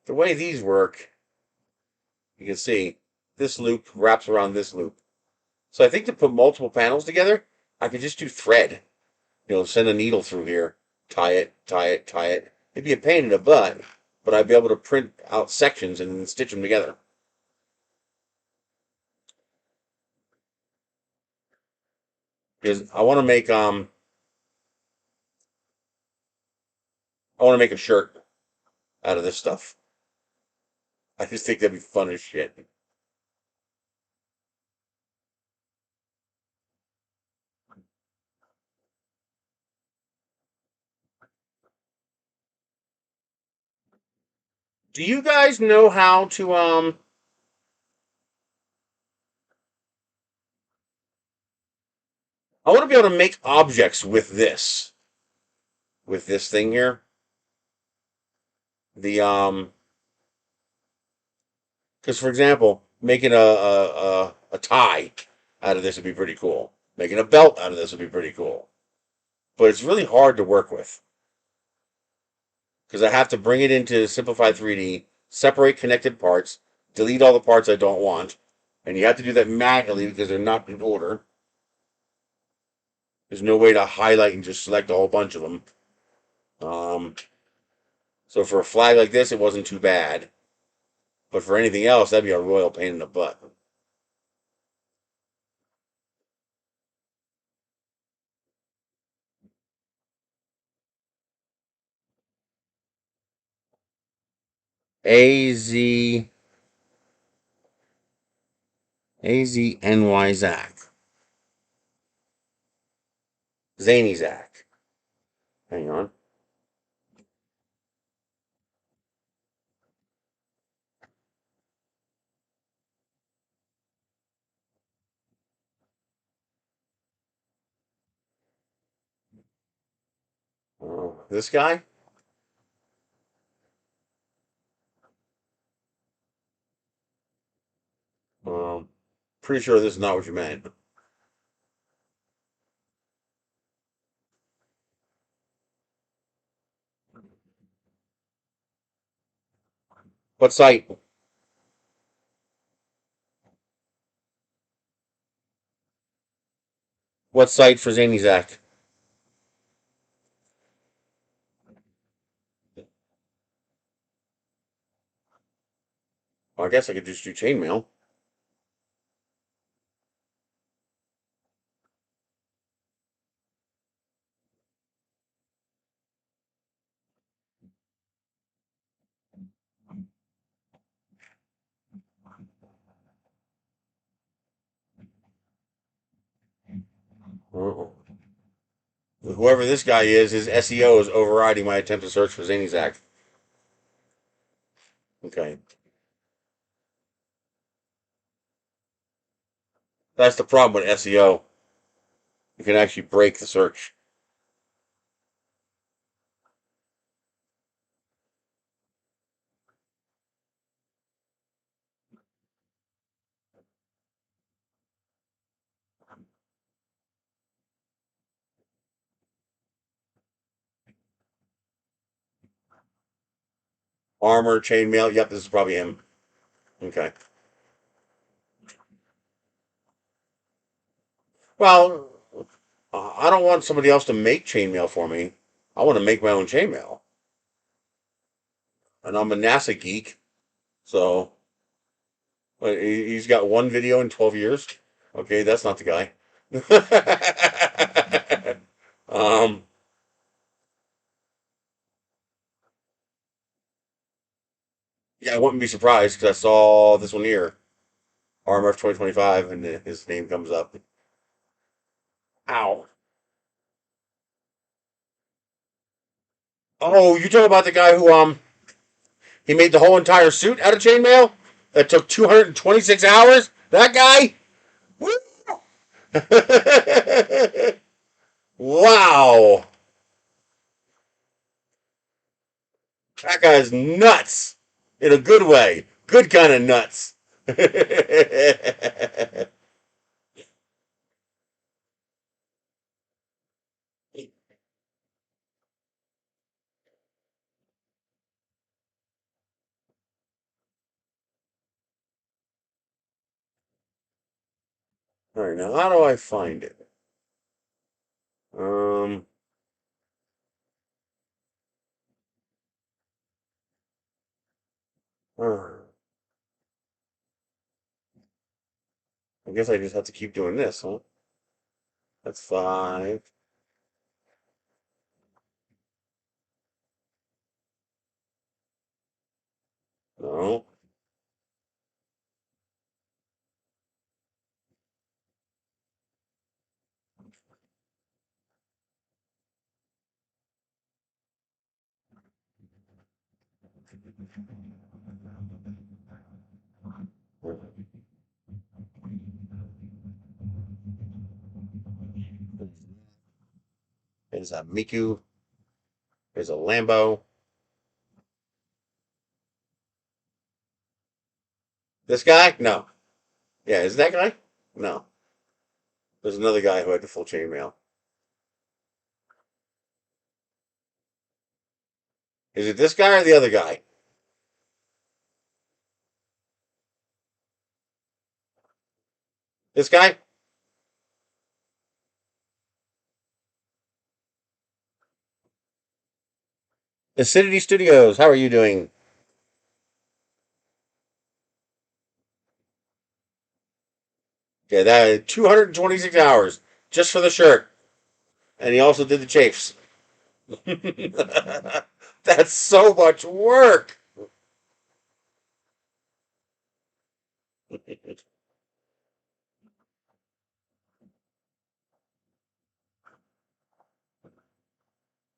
the way these work, you can see this loop wraps around this loop. So I think to put multiple panels together, I could just do thread. Send a needle through here, tie it, tie it, tie it. It'd be a pain in the butt, but I'd be able to print out sections and then stitch them together. Because I want to make a shirt out of this stuff. I just think that'd be fun as shit. Do you guys know how to I want to be able to make objects with this thing here. The because for example, making a tie out of this would be pretty cool. Making a belt out of this would be pretty cool. But it's really hard to work with because I have to bring it into Simplify 3D, separate connected parts, delete all the parts I don't want, and you have to do that manually because they're not in order. There's no way to highlight and just select a whole bunch of them. Um, so for a flag like this, it wasn't too bad. But for anything else, that'd be a royal pain in the butt. A Z N Y Zach. Zany Zach. Hang on. This guy? Um, Pretty sure this is not what you meant. What site? What site for Zany Zach? Well, I guess I could just do chainmail. Oh. Whoever this guy is, his SEO is overriding my attempt to search for Zany Zach. Okay. That's the problem with SEO. You can actually break the search. Armor, chainmail. Yep, this is probably him. Okay. Well, I don't want somebody else to make chainmail for me. I want to make my own chainmail. And I'm a NASA geek, so he's got one video in 12 years. Okay, that's not the guy. um, yeah, I wouldn't be surprised because I saw this one here, RMF 2025, and his name comes up. Ow. Oh, you talking about the guy who he made the whole entire suit out of chainmail? That took 226 hours? That guy? Woo! Wow. That guy's nuts. In a good way. Good kind of nuts. All right, now how do I find it? Um, I guess I just have to keep doing this, huh? That's 5. No. There's a Miku. There's a Lambo. This guy? No. Yeah, is that guy? No. There's another guy who had the full chainmail. Is it this guy or the other guy? This guy? Acidity Studios. How are you doing? Yeah, that 226 hours just for the shirt, and he also did the chafes. That's so much work.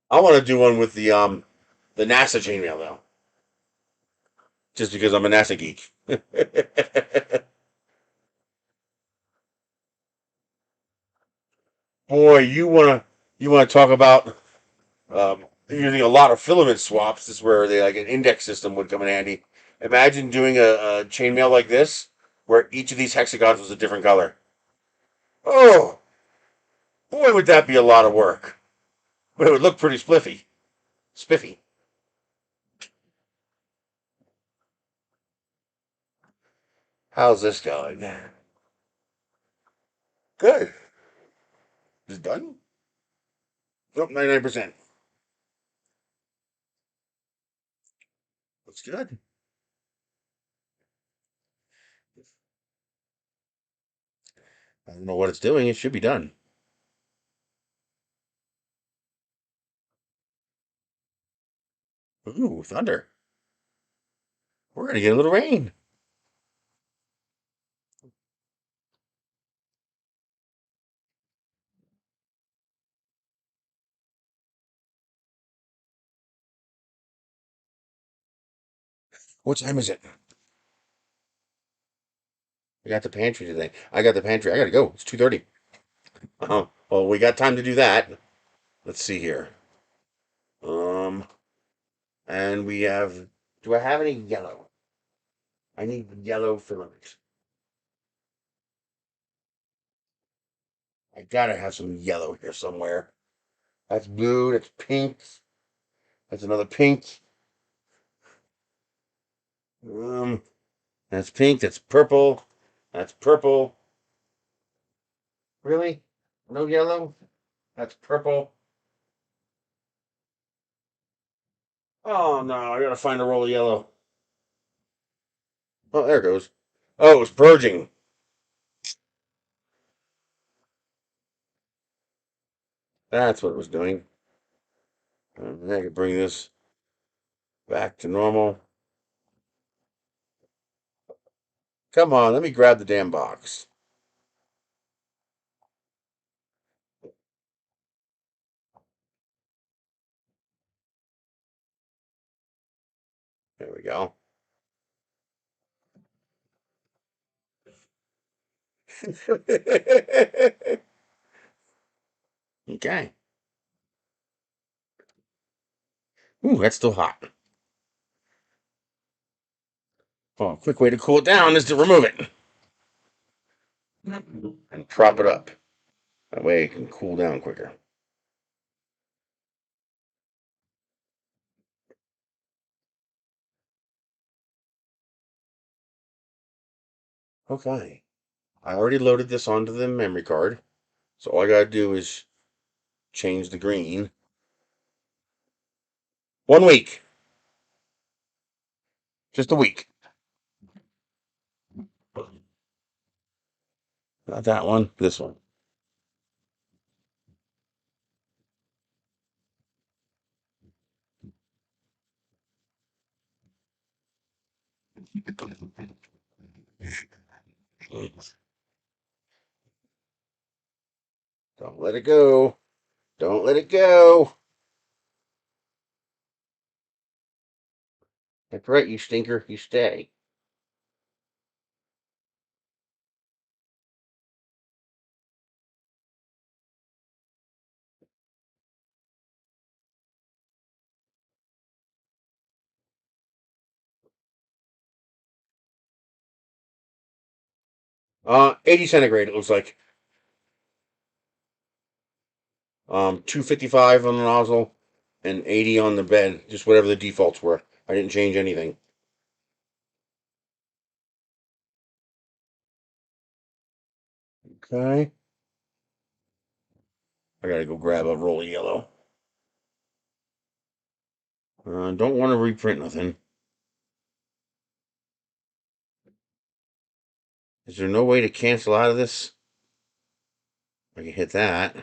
I want to do one with the NASA chainmail though, just because I'm a NASA geek. Boy, you wanna talk about using a lot of filament swaps? This is where they like an index system would come in handy. Imagine doing a chainmail like this, where each of these hexagons was a different color. Oh boy, would that be a lot of work? But it would look pretty spiffy. How's this going? Good. Is it done? Nope, 99%. Looks good. I don't know what it's doing. It should be done. Ooh, thunder. We're gonna get a little rain. What time is it? I got the pantry today. I got the pantry. I gotta go. It's 2:30. Well, we got time to do that. Let's see here. Um, and we have. Do I have any yellow? I need yellow filament. I gotta have some yellow here somewhere. That's blue. That's pink. That's another pink. Um, that's pink. That's purple. That's purple. Really? No yellow? That's purple. Oh no, I gotta find a roll of yellow. Oh, there it goes. Oh, it's purging. That's what it was doing. I can bring this back to normal. Come on, let me grab the damn box. There we go. Okay. Ooh, that's still hot. Oh, a quick way to cool it down is to remove it and prop it up. That way it can cool down quicker. Okay. I already loaded this onto the memory card. So all I gotta do is change the green. 1 week. Just a week. Not that one. This one. Don't let it go. Don't let it go. That's right, you stinker. You stay. 80 centigrade, it looks like. 255 on the nozzle and 80 on the bed. Just whatever the defaults were. I didn't change anything. Okay. I gotta go grab a roll of yellow. Don't want to reprint nothing. Is there no way to cancel out of this? I can hit that.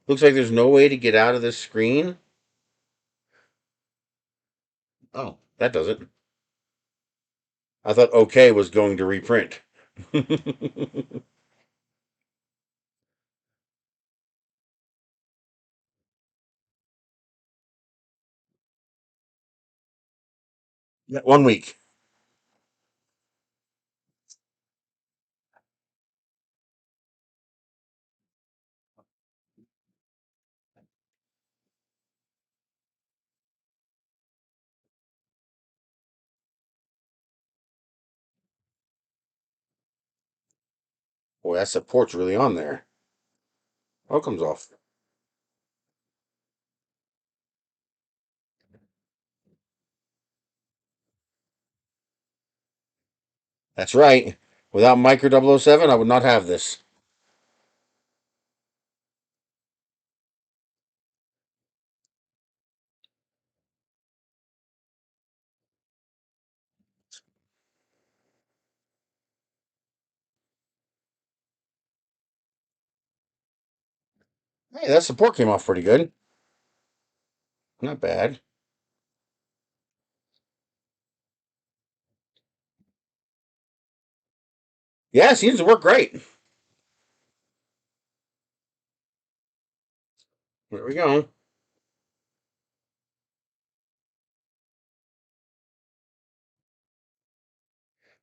Looks like there's no way to get out of this screen. Oh, that does it. I thought OK was going to reprint. Yeah, 1 week. Boy, that support's really on there. Oh, it comes off. That's right. Without Micro 007, I would not have this. Hey, that support came off pretty good. Not bad. Yeah, it seems to work great. There we go.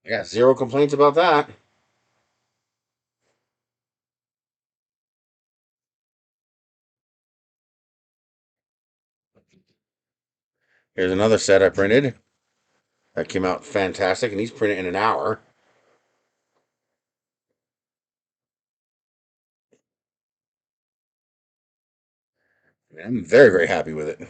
I got zero complaints about that. Here's another set I printed. That came out fantastic, and he's printed in an hour. I'm very, very happy with it.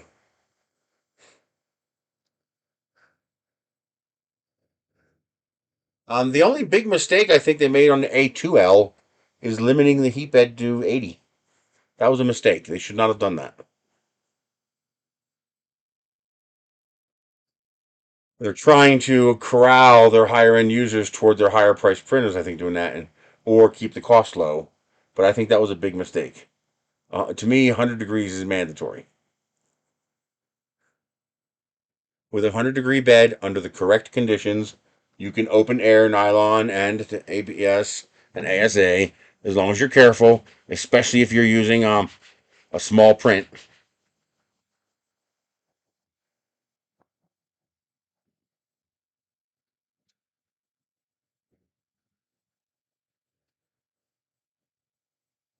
The only big mistake I think they made on the A2L is limiting the heat bed to 80. That was a mistake. They should not have done that. They're trying to corral their higher end users toward their higher priced printers, I think, doing that, or keep the cost low. But I think that was a big mistake. To me, 100 degrees is mandatory. With a 100-degree bed under the correct conditions, you can open air nylon and ABS and ASA as long as you're careful, especially if you're using a small print.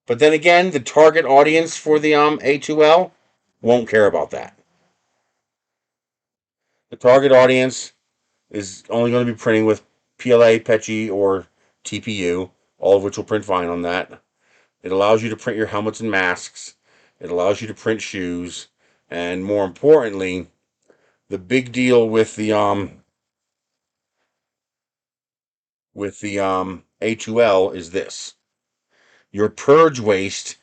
But then again, the target audience for the A2L won't care about that. The target audience is only going to be printing with PLA, PETG, or TPU, all of which will print fine on that. It allows you to print your helmets and masks. It allows you to print shoes, and more importantly, the big deal with the A2L is this: your purge waste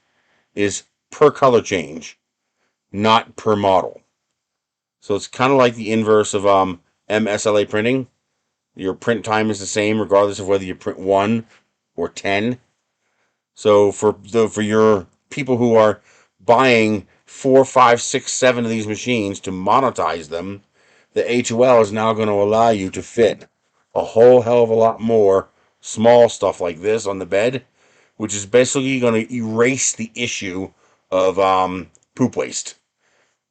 is per color change, not per model. So it's kind of like the inverse of MSLA printing. Your print time is the same regardless of whether you print 1 or 10. So for your people who are buying 4, 5, 6, 7 of these machines to monetize them, the A2L is now going to allow you to fit a whole hell of a lot more small stuff like this on the bed, which is basically going to erase the issue of poop waste.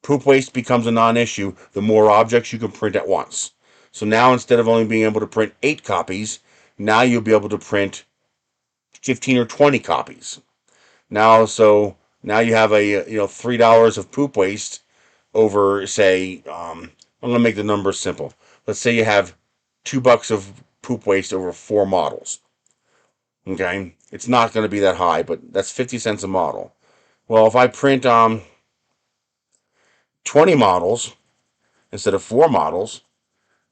Poop waste becomes a non-issue the more objects you can print at once. So now instead of only being able to print 8 copies, now you'll be able to print 15 or 20 copies. Now you have a $3 of poop waste over, say, I'm gonna make the numbers simple. Let's say you have $2 of poop waste over 4 models. Okay, it's not going to be that high, but that's 50 cents a model. Well, if I print 20 models instead of 4 models,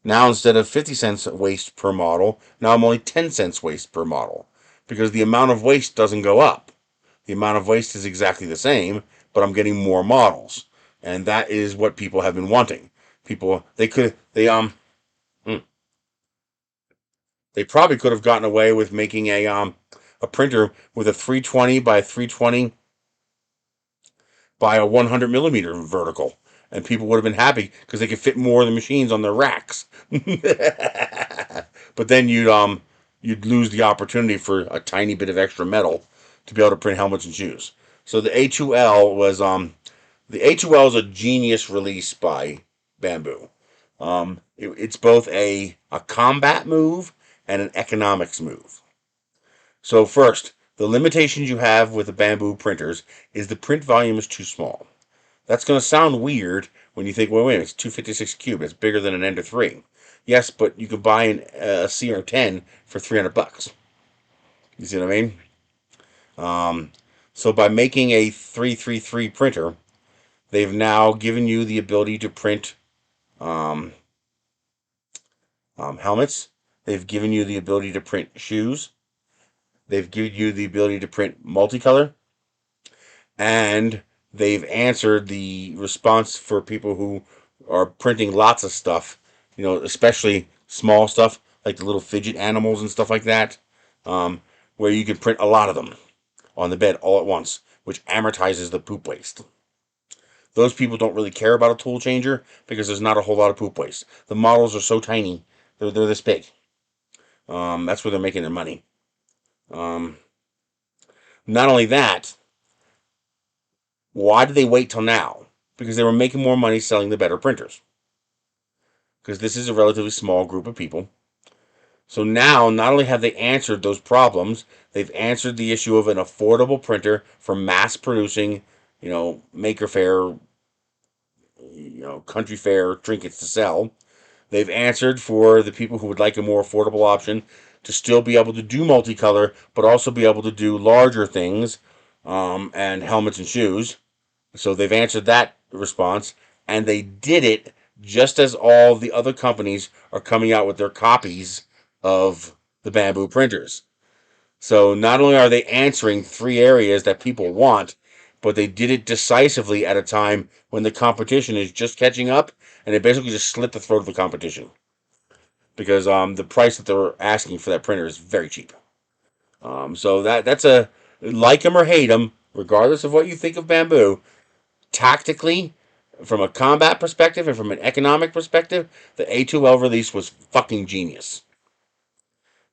now instead of 50 cents waste per model, now I'm only 10 cents waste per model because the amount of waste doesn't go up. The amount of waste is exactly the same, but I'm getting more models, and that is what people have been wanting. People they probably could have gotten away with making a printer with a 320 by 320 by a 100 millimeter vertical, and people would have been happy because they could fit more of the machines on their racks. But then you'd lose the opportunity for a tiny bit of extra metal to be able to print helmets and shoes. So the A2L was the A2L is a genius release by Bambu. It's both a combat move and an economics move. So first, the limitations you have with the Bambu printers is the print volume is too small. That's going to sound weird when you think, well, wait a minute, it's 256 cube. It's bigger than an Ender 3. Yes, but you could buy a CR10 for $300. You see what I mean? So by making a 333 printer, they've now given you the ability to print um, helmets. They've given you the ability to print shoes. They've given you the ability to print multicolor. And they've answered the response for people who are printing lots of stuff, especially small stuff like the little fidget animals and stuff like that, where you can print a lot of them on the bed all at once, which amortizes the poop waste. Those people don't really care about a tool changer because there's not a whole lot of poop waste. The models are so tiny, they're this big. That's where they're making their money. Um, Not only that, why did they wait till now? Because they were making more money selling the better printers. Because this is a relatively small group of people. So now, not only have they answered those problems, they've answered the issue of an affordable printer for mass producing, maker fair, country fair trinkets to sell. They've answered for the people who would like a more affordable option to still be able to do multicolor, but also be able to do larger things, and helmets and shoes. So they've answered that response, and they did it just as all the other companies are coming out with their copies of the Bambu printers. So not only are they answering 3 areas that people want, but they did it decisively at a time when the competition is just catching up, and they basically just slit the throat of the competition because the price that they're asking for that printer is very cheap. So that's a like them or hate them, regardless of what you think of Bambu. Tactically, from a combat perspective and from an economic perspective, the A2L release was fucking genius.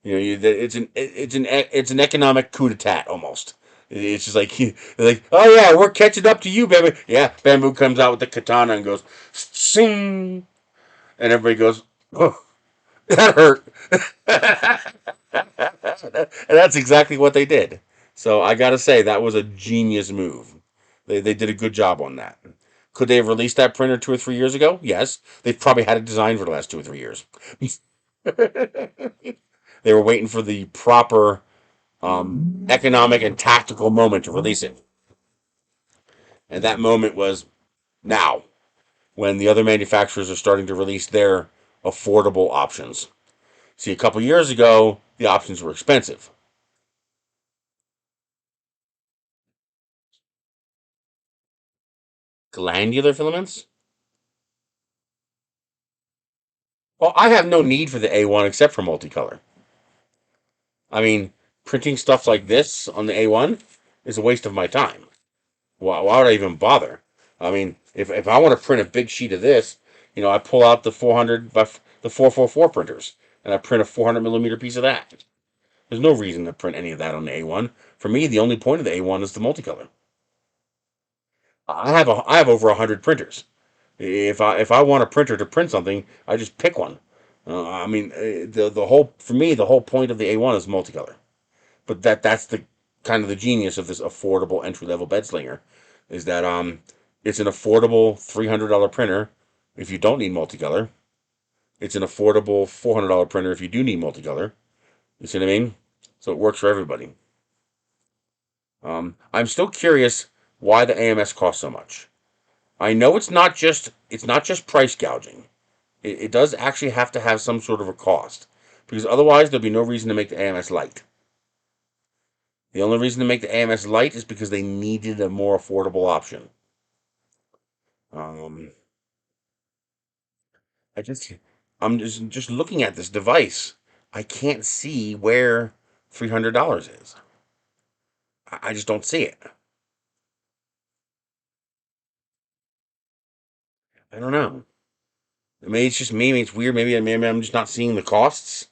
It's an economic coup d'etat almost. It's just like like, oh yeah, we're catching up to you, baby. Yeah, Bambu comes out with the katana and goes, sing, and everybody goes, oh, that hurt. And that's exactly what they did. So I gotta say that was a genius move. They did a good job on that. Could they have released that printer 2 or 3 years ago? Yes. They've probably had it designed for the last 2 or 3 years. They were waiting for the proper economic and tactical moment to release it. And that moment was now, when the other manufacturers are starting to release their affordable options. See, a couple years ago, the options were expensive. Glandular filaments? Well, I have no need for the A1 except for multicolor. I mean, printing stuff like this on the A1 is a waste of my time. Why would I even bother? I mean, if I want to print a big sheet of this, I pull out the 400 by the 444 printers and I print a 400 millimeter piece of that. There's no reason to print any of that on the A1. For me, the only point of the A1 is the multicolor. I have over 100 printers. If I want a printer to print something, I just pick one. I mean, the whole for me the whole point of the A1 is multicolor. But that's the kind of the genius of this affordable entry level bed slinger, is that it's an affordable $300 printer if you don't need multicolor. It's an affordable $400 printer if you do need multicolor. You see what I mean? So it works for everybody. I'm still curious why the AMS costs so much. I know it's not just price gouging. It does actually have to have some sort of a cost, because otherwise there'll be no reason to make the AMS light. The only reason to make the AMS light is because they needed a more affordable option. Um, I just I'm just looking at this device. I can't see where $300 is. I just don't see it. I don't know. Maybe it's just me. Maybe it's weird. Maybe I'm just not seeing the costs.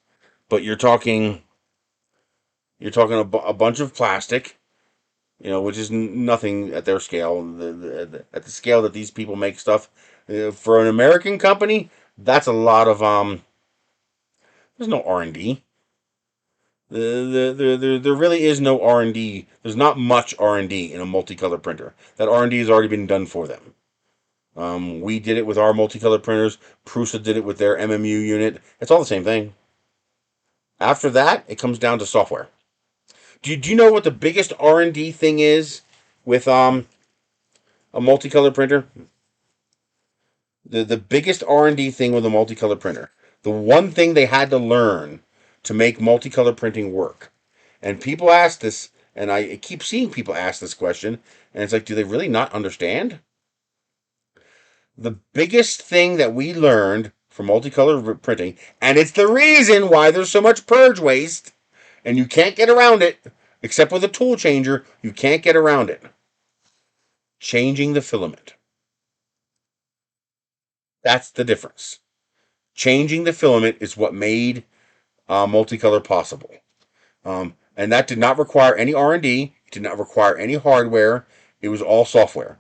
But you're talking a bunch of plastic, which is nothing at their scale. At the scale that these people make stuff, for an American company, that's a lot of There's no R&D. There really is no R&D. There's not much R&D in a multicolor printer. That R&D has already been done for them. We did it with our multicolor printers. Prusa did it with their MMU unit. It's all the same thing. After that, it comes down to software. Do you know what the biggest R&D thing is with a multicolor printer? The biggest R&D thing with a multicolor printer. The one thing they had to learn to make multicolor printing work. And people ask this, and I keep seeing people ask this question, and it's like, do they really not understand? The biggest thing that we learned from multicolor printing, and it's the reason why there's so much purge waste, and you can't get around it, except with a tool changer, you can't get around it. Changing the filament. That's the difference. Changing the filament is what made multicolor possible. And that did not require any R&D. It did not require any hardware. It was all software.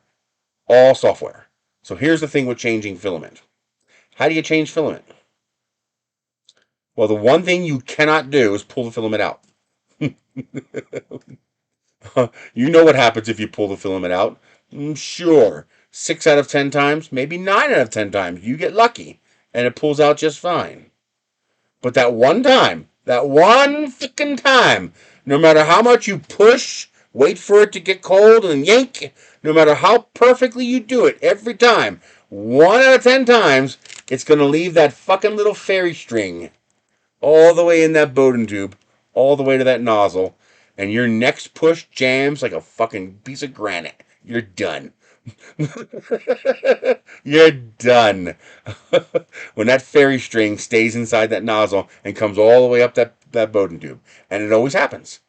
All software. So here's the thing with changing filament. How do you change filament? Well, the one thing you cannot do is pull the filament out. You know what happens if you pull the filament out. Sure. 6 out of 10 times, maybe 9 out of 10 times, you get lucky and it pulls out just fine. But that one fucking time, no matter how much you push, wait for it to get cold and yank, no matter how perfectly you do it every time, 1 out of 10 times, it's going to leave that fucking little fairy string all the way in that Bowden tube, all the way to that nozzle, and your next push jams like a fucking piece of granite. You're done. You're done. When that fairy string stays inside that nozzle and comes all the way up that Bowden tube. And it always happens.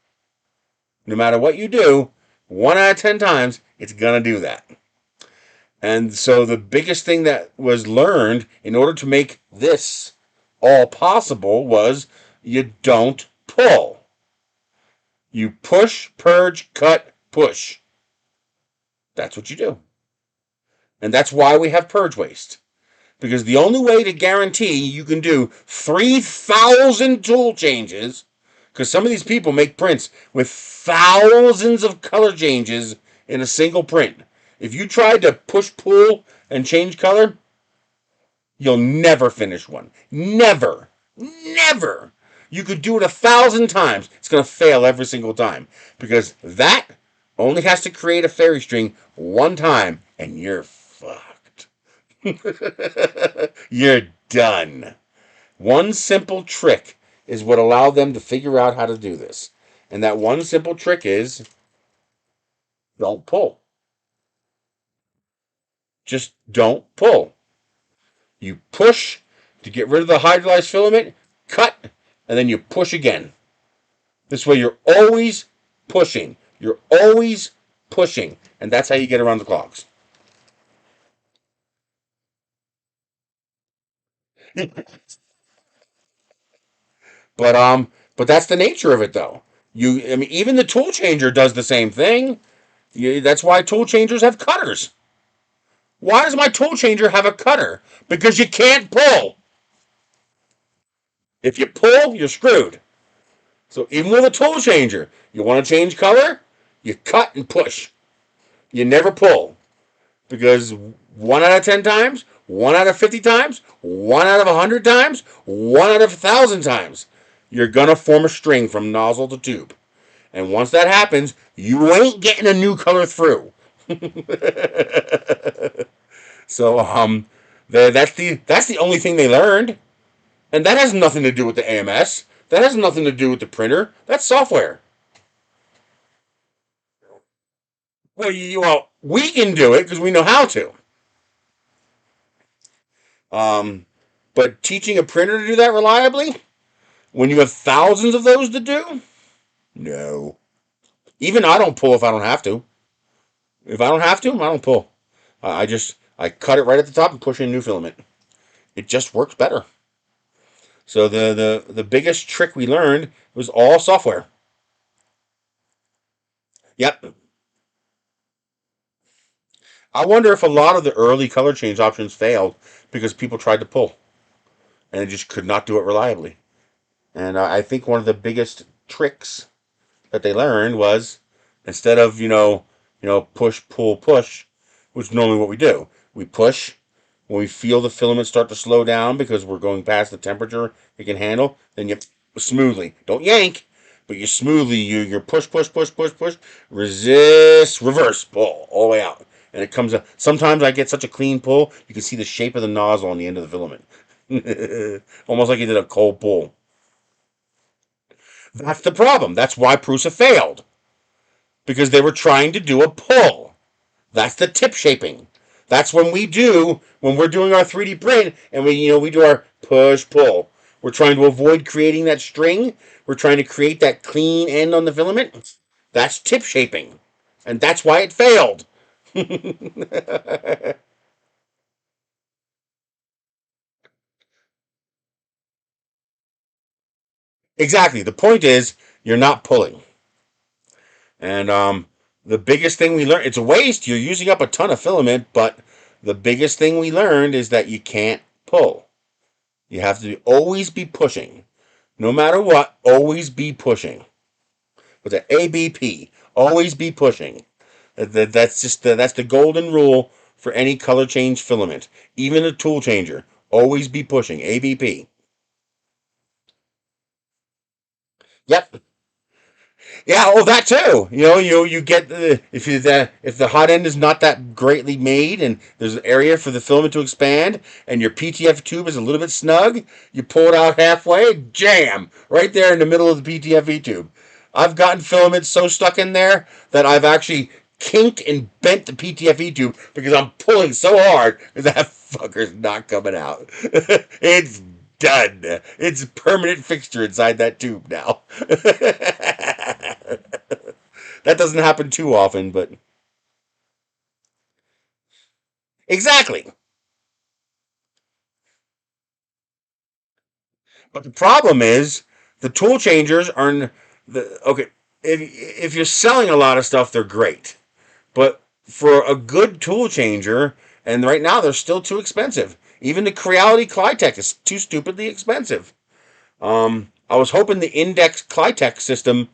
No matter what you do, 1 out of 10 times, it's going to do that. And so the biggest thing that was learned in order to make this all possible was you don't pull. You push, purge, cut, push. That's what you do. And that's why we have purge waste. Because the only way to guarantee you can do 3,000 tool changes, because some of these people make prints with thousands of color changes in a single print. If you tried to push, pull, and change color, you'll never finish one. Never. Never. You could do it 1,000 times. It's going to fail every single time. Because that only has to create a fairy string one time, and you're fucked. You're done. One simple trick is what allowed them to figure out how to do this. And that one simple trick is don't pull. Just don't pull. You push to get rid of the hydrolyzed filament, cut, and then you push again. This way you're always pushing. You're always pushing. And that's how you get around the clogs. But that's the nature of it though. I mean even the tool changer does the same thing. That's why tool changers have cutters. Why does my tool changer have a cutter? Because you can't pull. If you pull, you're screwed. So even with a tool changer, you want to change color, you cut and push. You never pull. Because 1 out of 10 times, 1 out of 50 times, 1 out of 100 times, 1 out of 1,000 times, you're going to form a string from nozzle to tube. And once that happens, you ain't getting a new color through. So that's the only thing they learned, and that has nothing to do with the AMS. That has nothing to do with the printer. That's software. Well, we can do it because we know how to. Um, but teaching a printer to do that reliably when you have thousands of those to do, no. Even I don't pull if I don't have to. If I don't have to, I don't pull. I cut it right at the top and push in new filament. It just works better. So the biggest trick we learned was all software. Yep. I wonder if a lot of the early color change options failed because people tried to pull and it just could not do it reliably. And I think one of the biggest tricks that they learned was instead of push pull push, which is normally what we do, we push when we feel the filament start to slow down because we're going past the temperature it can handle. Then you smoothly, don't yank, but you smoothly you push push push push push, resist, reverse pull all the way out, and it comes up. Sometimes I get such a clean pull you can see the shape of the nozzle on the end of the filament, almost like you did a cold pull. That's the problem. That's why Prusa failed. Because they were trying to do a pull. That's the tip shaping. That's when we're doing our 3D print and we do our push pull. We're trying to avoid creating that string. We're trying to create that clean end on the filament. That's tip shaping. And that's why it failed. Exactly. The point is you're not pulling. And the biggest thing we learned, it's a waste. You're using up a ton of filament, but the biggest thing we learned is that you can't pull. You have to always be pushing. No matter what, always be pushing. With the ABP, always be pushing. That's the golden rule for any color change filament. Even a tool changer, always be pushing. ABP. Yep. Yeah, oh, that too. You get if the hot end is not that greatly made, and there's an area for the filament to expand, and your PTF tube is a little bit snug, you pull it out halfway, jam, right there in the middle of the PTFE tube. I've gotten filament so stuck in there that I've actually kinked and bent the PTFE tube because I'm pulling so hard that fucker's not coming out. It's done. It's a permanent fixture inside that tube now. That doesn't happen too often, but exactly. But the problem is the tool changers are the okay. If you're selling a lot of stuff, they're great. But for a good tool changer, and right now they're still too expensive. Even the Creality Clytek is too stupidly expensive. I was hoping the Index Clytek system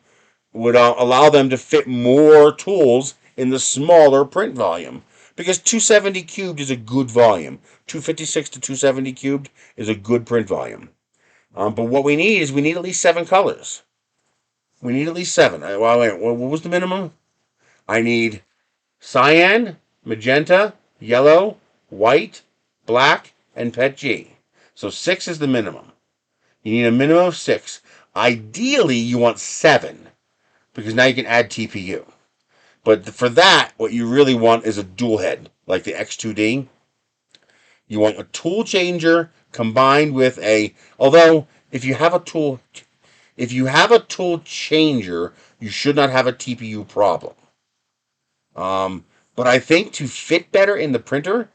would allow them to fit more tools in the smaller print volume. Because 270 cubed is a good volume. 256 to 270 cubed is a good print volume. But what we need at least 7 colors. We need at least 7. Well, wait, what was the minimum? I need cyan, magenta, yellow, white, black, and pet G. So 6 is the minimum. You need a minimum of 6. Ideally, you want 7 because now you can add TPU. But for that, what you really want is a dual head, like the X2D. You want a tool changer combined with although if you have a tool changer, you should not have a TPU problem. But I think to fit better in the printer,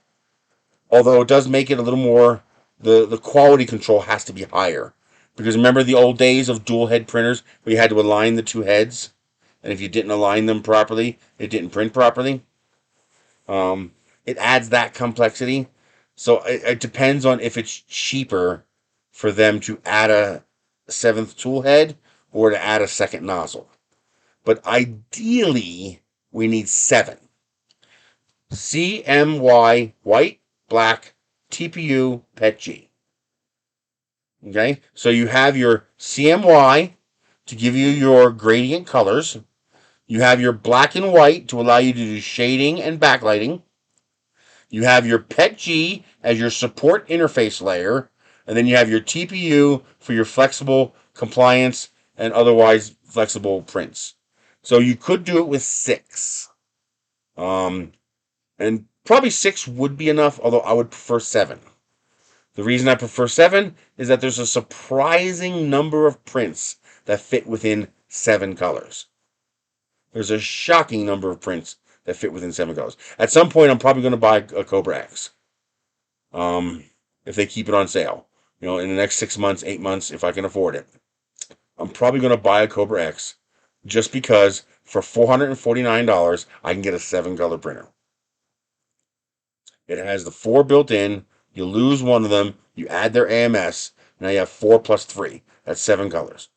although it does make it a little more, the quality control has to be higher. Because remember the old days of dual head printers where you had to align the two heads? And if you didn't align them properly, it didn't print properly. it adds that complexity. So it depends on if it's cheaper for them to add a seventh tool head or to add a second nozzle. But ideally, we need 7. CMY, white, black, TPU, PET G. Okay, so you have your CMY to give you your gradient colors. You have your black and white to allow you to do shading and backlighting. You have your PET G as your support interface layer. And then you have your TPU for your flexible compliance and otherwise flexible prints. So you could do it with 6. And probably 6 would be enough, although I would prefer 7. The reason I prefer 7 is that there's a surprising number of prints that fit within 7 colors. There's a shocking number of prints that fit within 7 colors. At some point, I'm probably going to buy a Cobra X. If they keep it on sale. In the next 6 months, 8 months, if I can afford it. I'm probably going to buy a Cobra X just because for $449, I can get a 7-color printer. It has the 4 built in. You lose one of them, you add their AMS. Now you have 4 plus 3. That's 7 colors.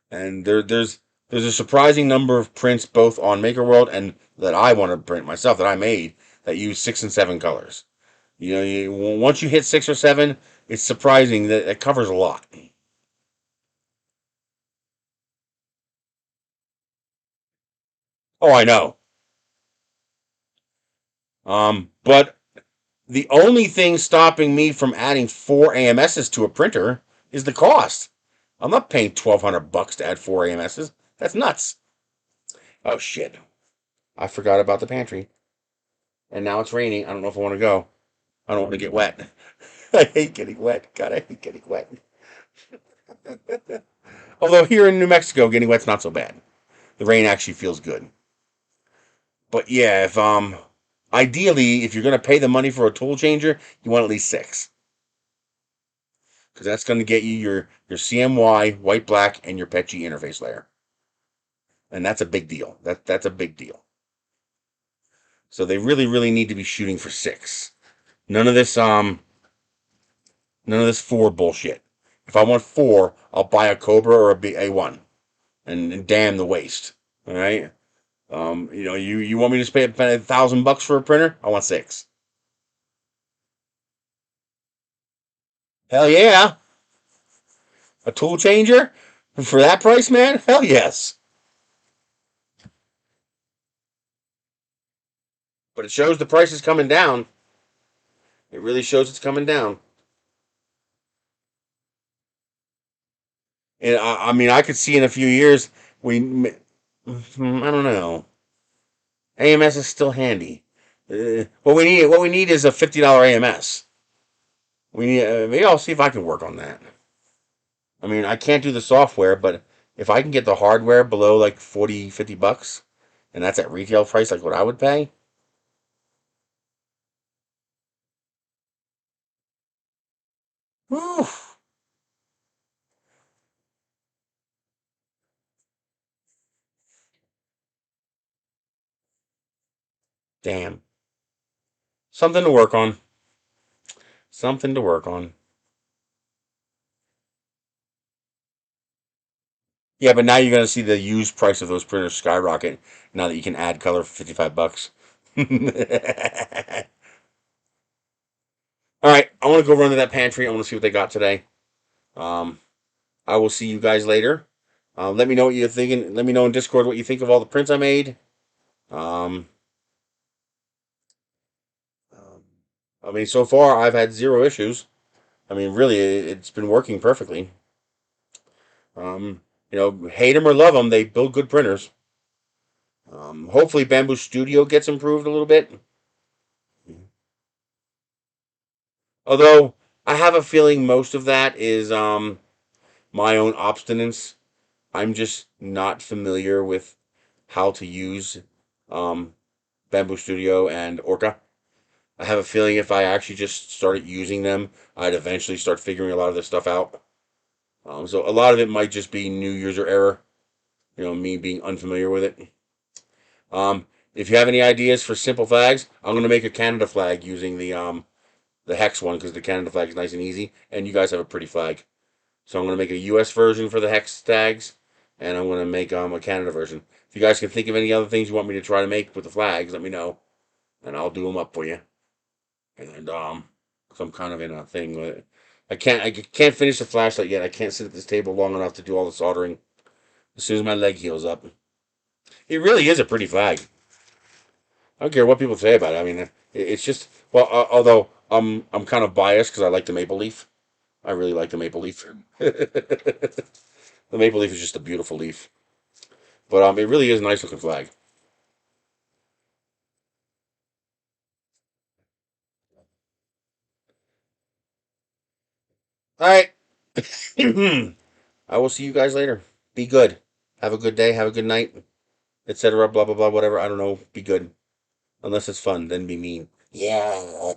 And there's a surprising number of prints both on Maker World and that I want to print myself that I made that use 6 and 7 colors. Once you hit 6 or 7, it's surprising that it covers a lot. Oh, I know. But the only thing stopping me from adding 4 AMSs to a printer is the cost. I'm not paying $1,200 to add 4 AMSs. That's nuts. Oh shit! I forgot about the pantry, and now it's raining. I don't know if I want to go. I don't want to get wet. I hate getting wet. God, I hate getting wet. Although here in New Mexico, getting wet's not so bad. The rain actually feels good. But yeah, if ideally, if you're gonna pay the money for a tool changer, you want at least 6. Because that's going to get you your CMY, white, black, and your PET G interface layer. And that's a big deal. That's a big deal. So they really, really need to be shooting for 6. None of this 4 bullshit. If I want 4, I'll buy a Cobra or a A1. And damn the waste. Alright? You want me to spend $1,000 for a printer? I want 6. Hell yeah. A tool changer? For that price, man? Hell yes. But it shows the price is coming down. It really shows it's coming down. And I mean, I could see in a few years I don't know. AMS is still handy. What we need is a $50 AMS. We need. Maybe I'll see if I can work on that. I mean, I can't do the software, but if I can get the hardware below like 40, $50, and that's at retail price, like what I would pay. Whew, damn. Something to work on. Something to work on. Yeah, but now you're gonna see the used price of those printers skyrocket now that you can add color for $55. All right, I want to go run to that pantry. I want to see what they got today. Um, I will see you guys later. Let me know what you're thinking. Let me know in Discord what you think of all the prints I made. Um, I mean, so far I've had 0 issues. I mean, really, it's been working perfectly. Hate them or love them, they build good printers. Hopefully, Bambu Studio gets improved a little bit. Although I have a feeling most of that is my own obstinance. I'm just not familiar with how to use um, Bambu Studio and Orca. I have a feeling if I actually just started using them, I'd eventually start figuring a lot of this stuff out. So a lot of it might just be new user error, me being unfamiliar with it. If you have any ideas for simple flags, I'm gonna make a Canada flag using the hex one because the Canada flag is nice and easy, and you guys have a pretty flag. So I'm gonna make a U.S. version for the hex tags, and I'm gonna make a Canada version. If you guys can think of any other things you want me to try to make with the flags, let me know, and I'll do them up for you. And so I'm kind of in a thing with. I can't finish the flashlight yet. I can't sit at this table long enough to do all the soldering. As soon as my leg heals up, it really is a pretty flag. I don't care what people say about it. I mean, it's just well. Although I'm kind of biased because I like the maple leaf. I really like the maple leaf. The maple leaf is just a beautiful leaf. But it really is a nice looking flag. All right. I will see you guys later. Be good. Have a good day. Have a good night, etc. Blah blah blah. Whatever. I don't know. Be good. Unless it's fun, then be mean. Yeah.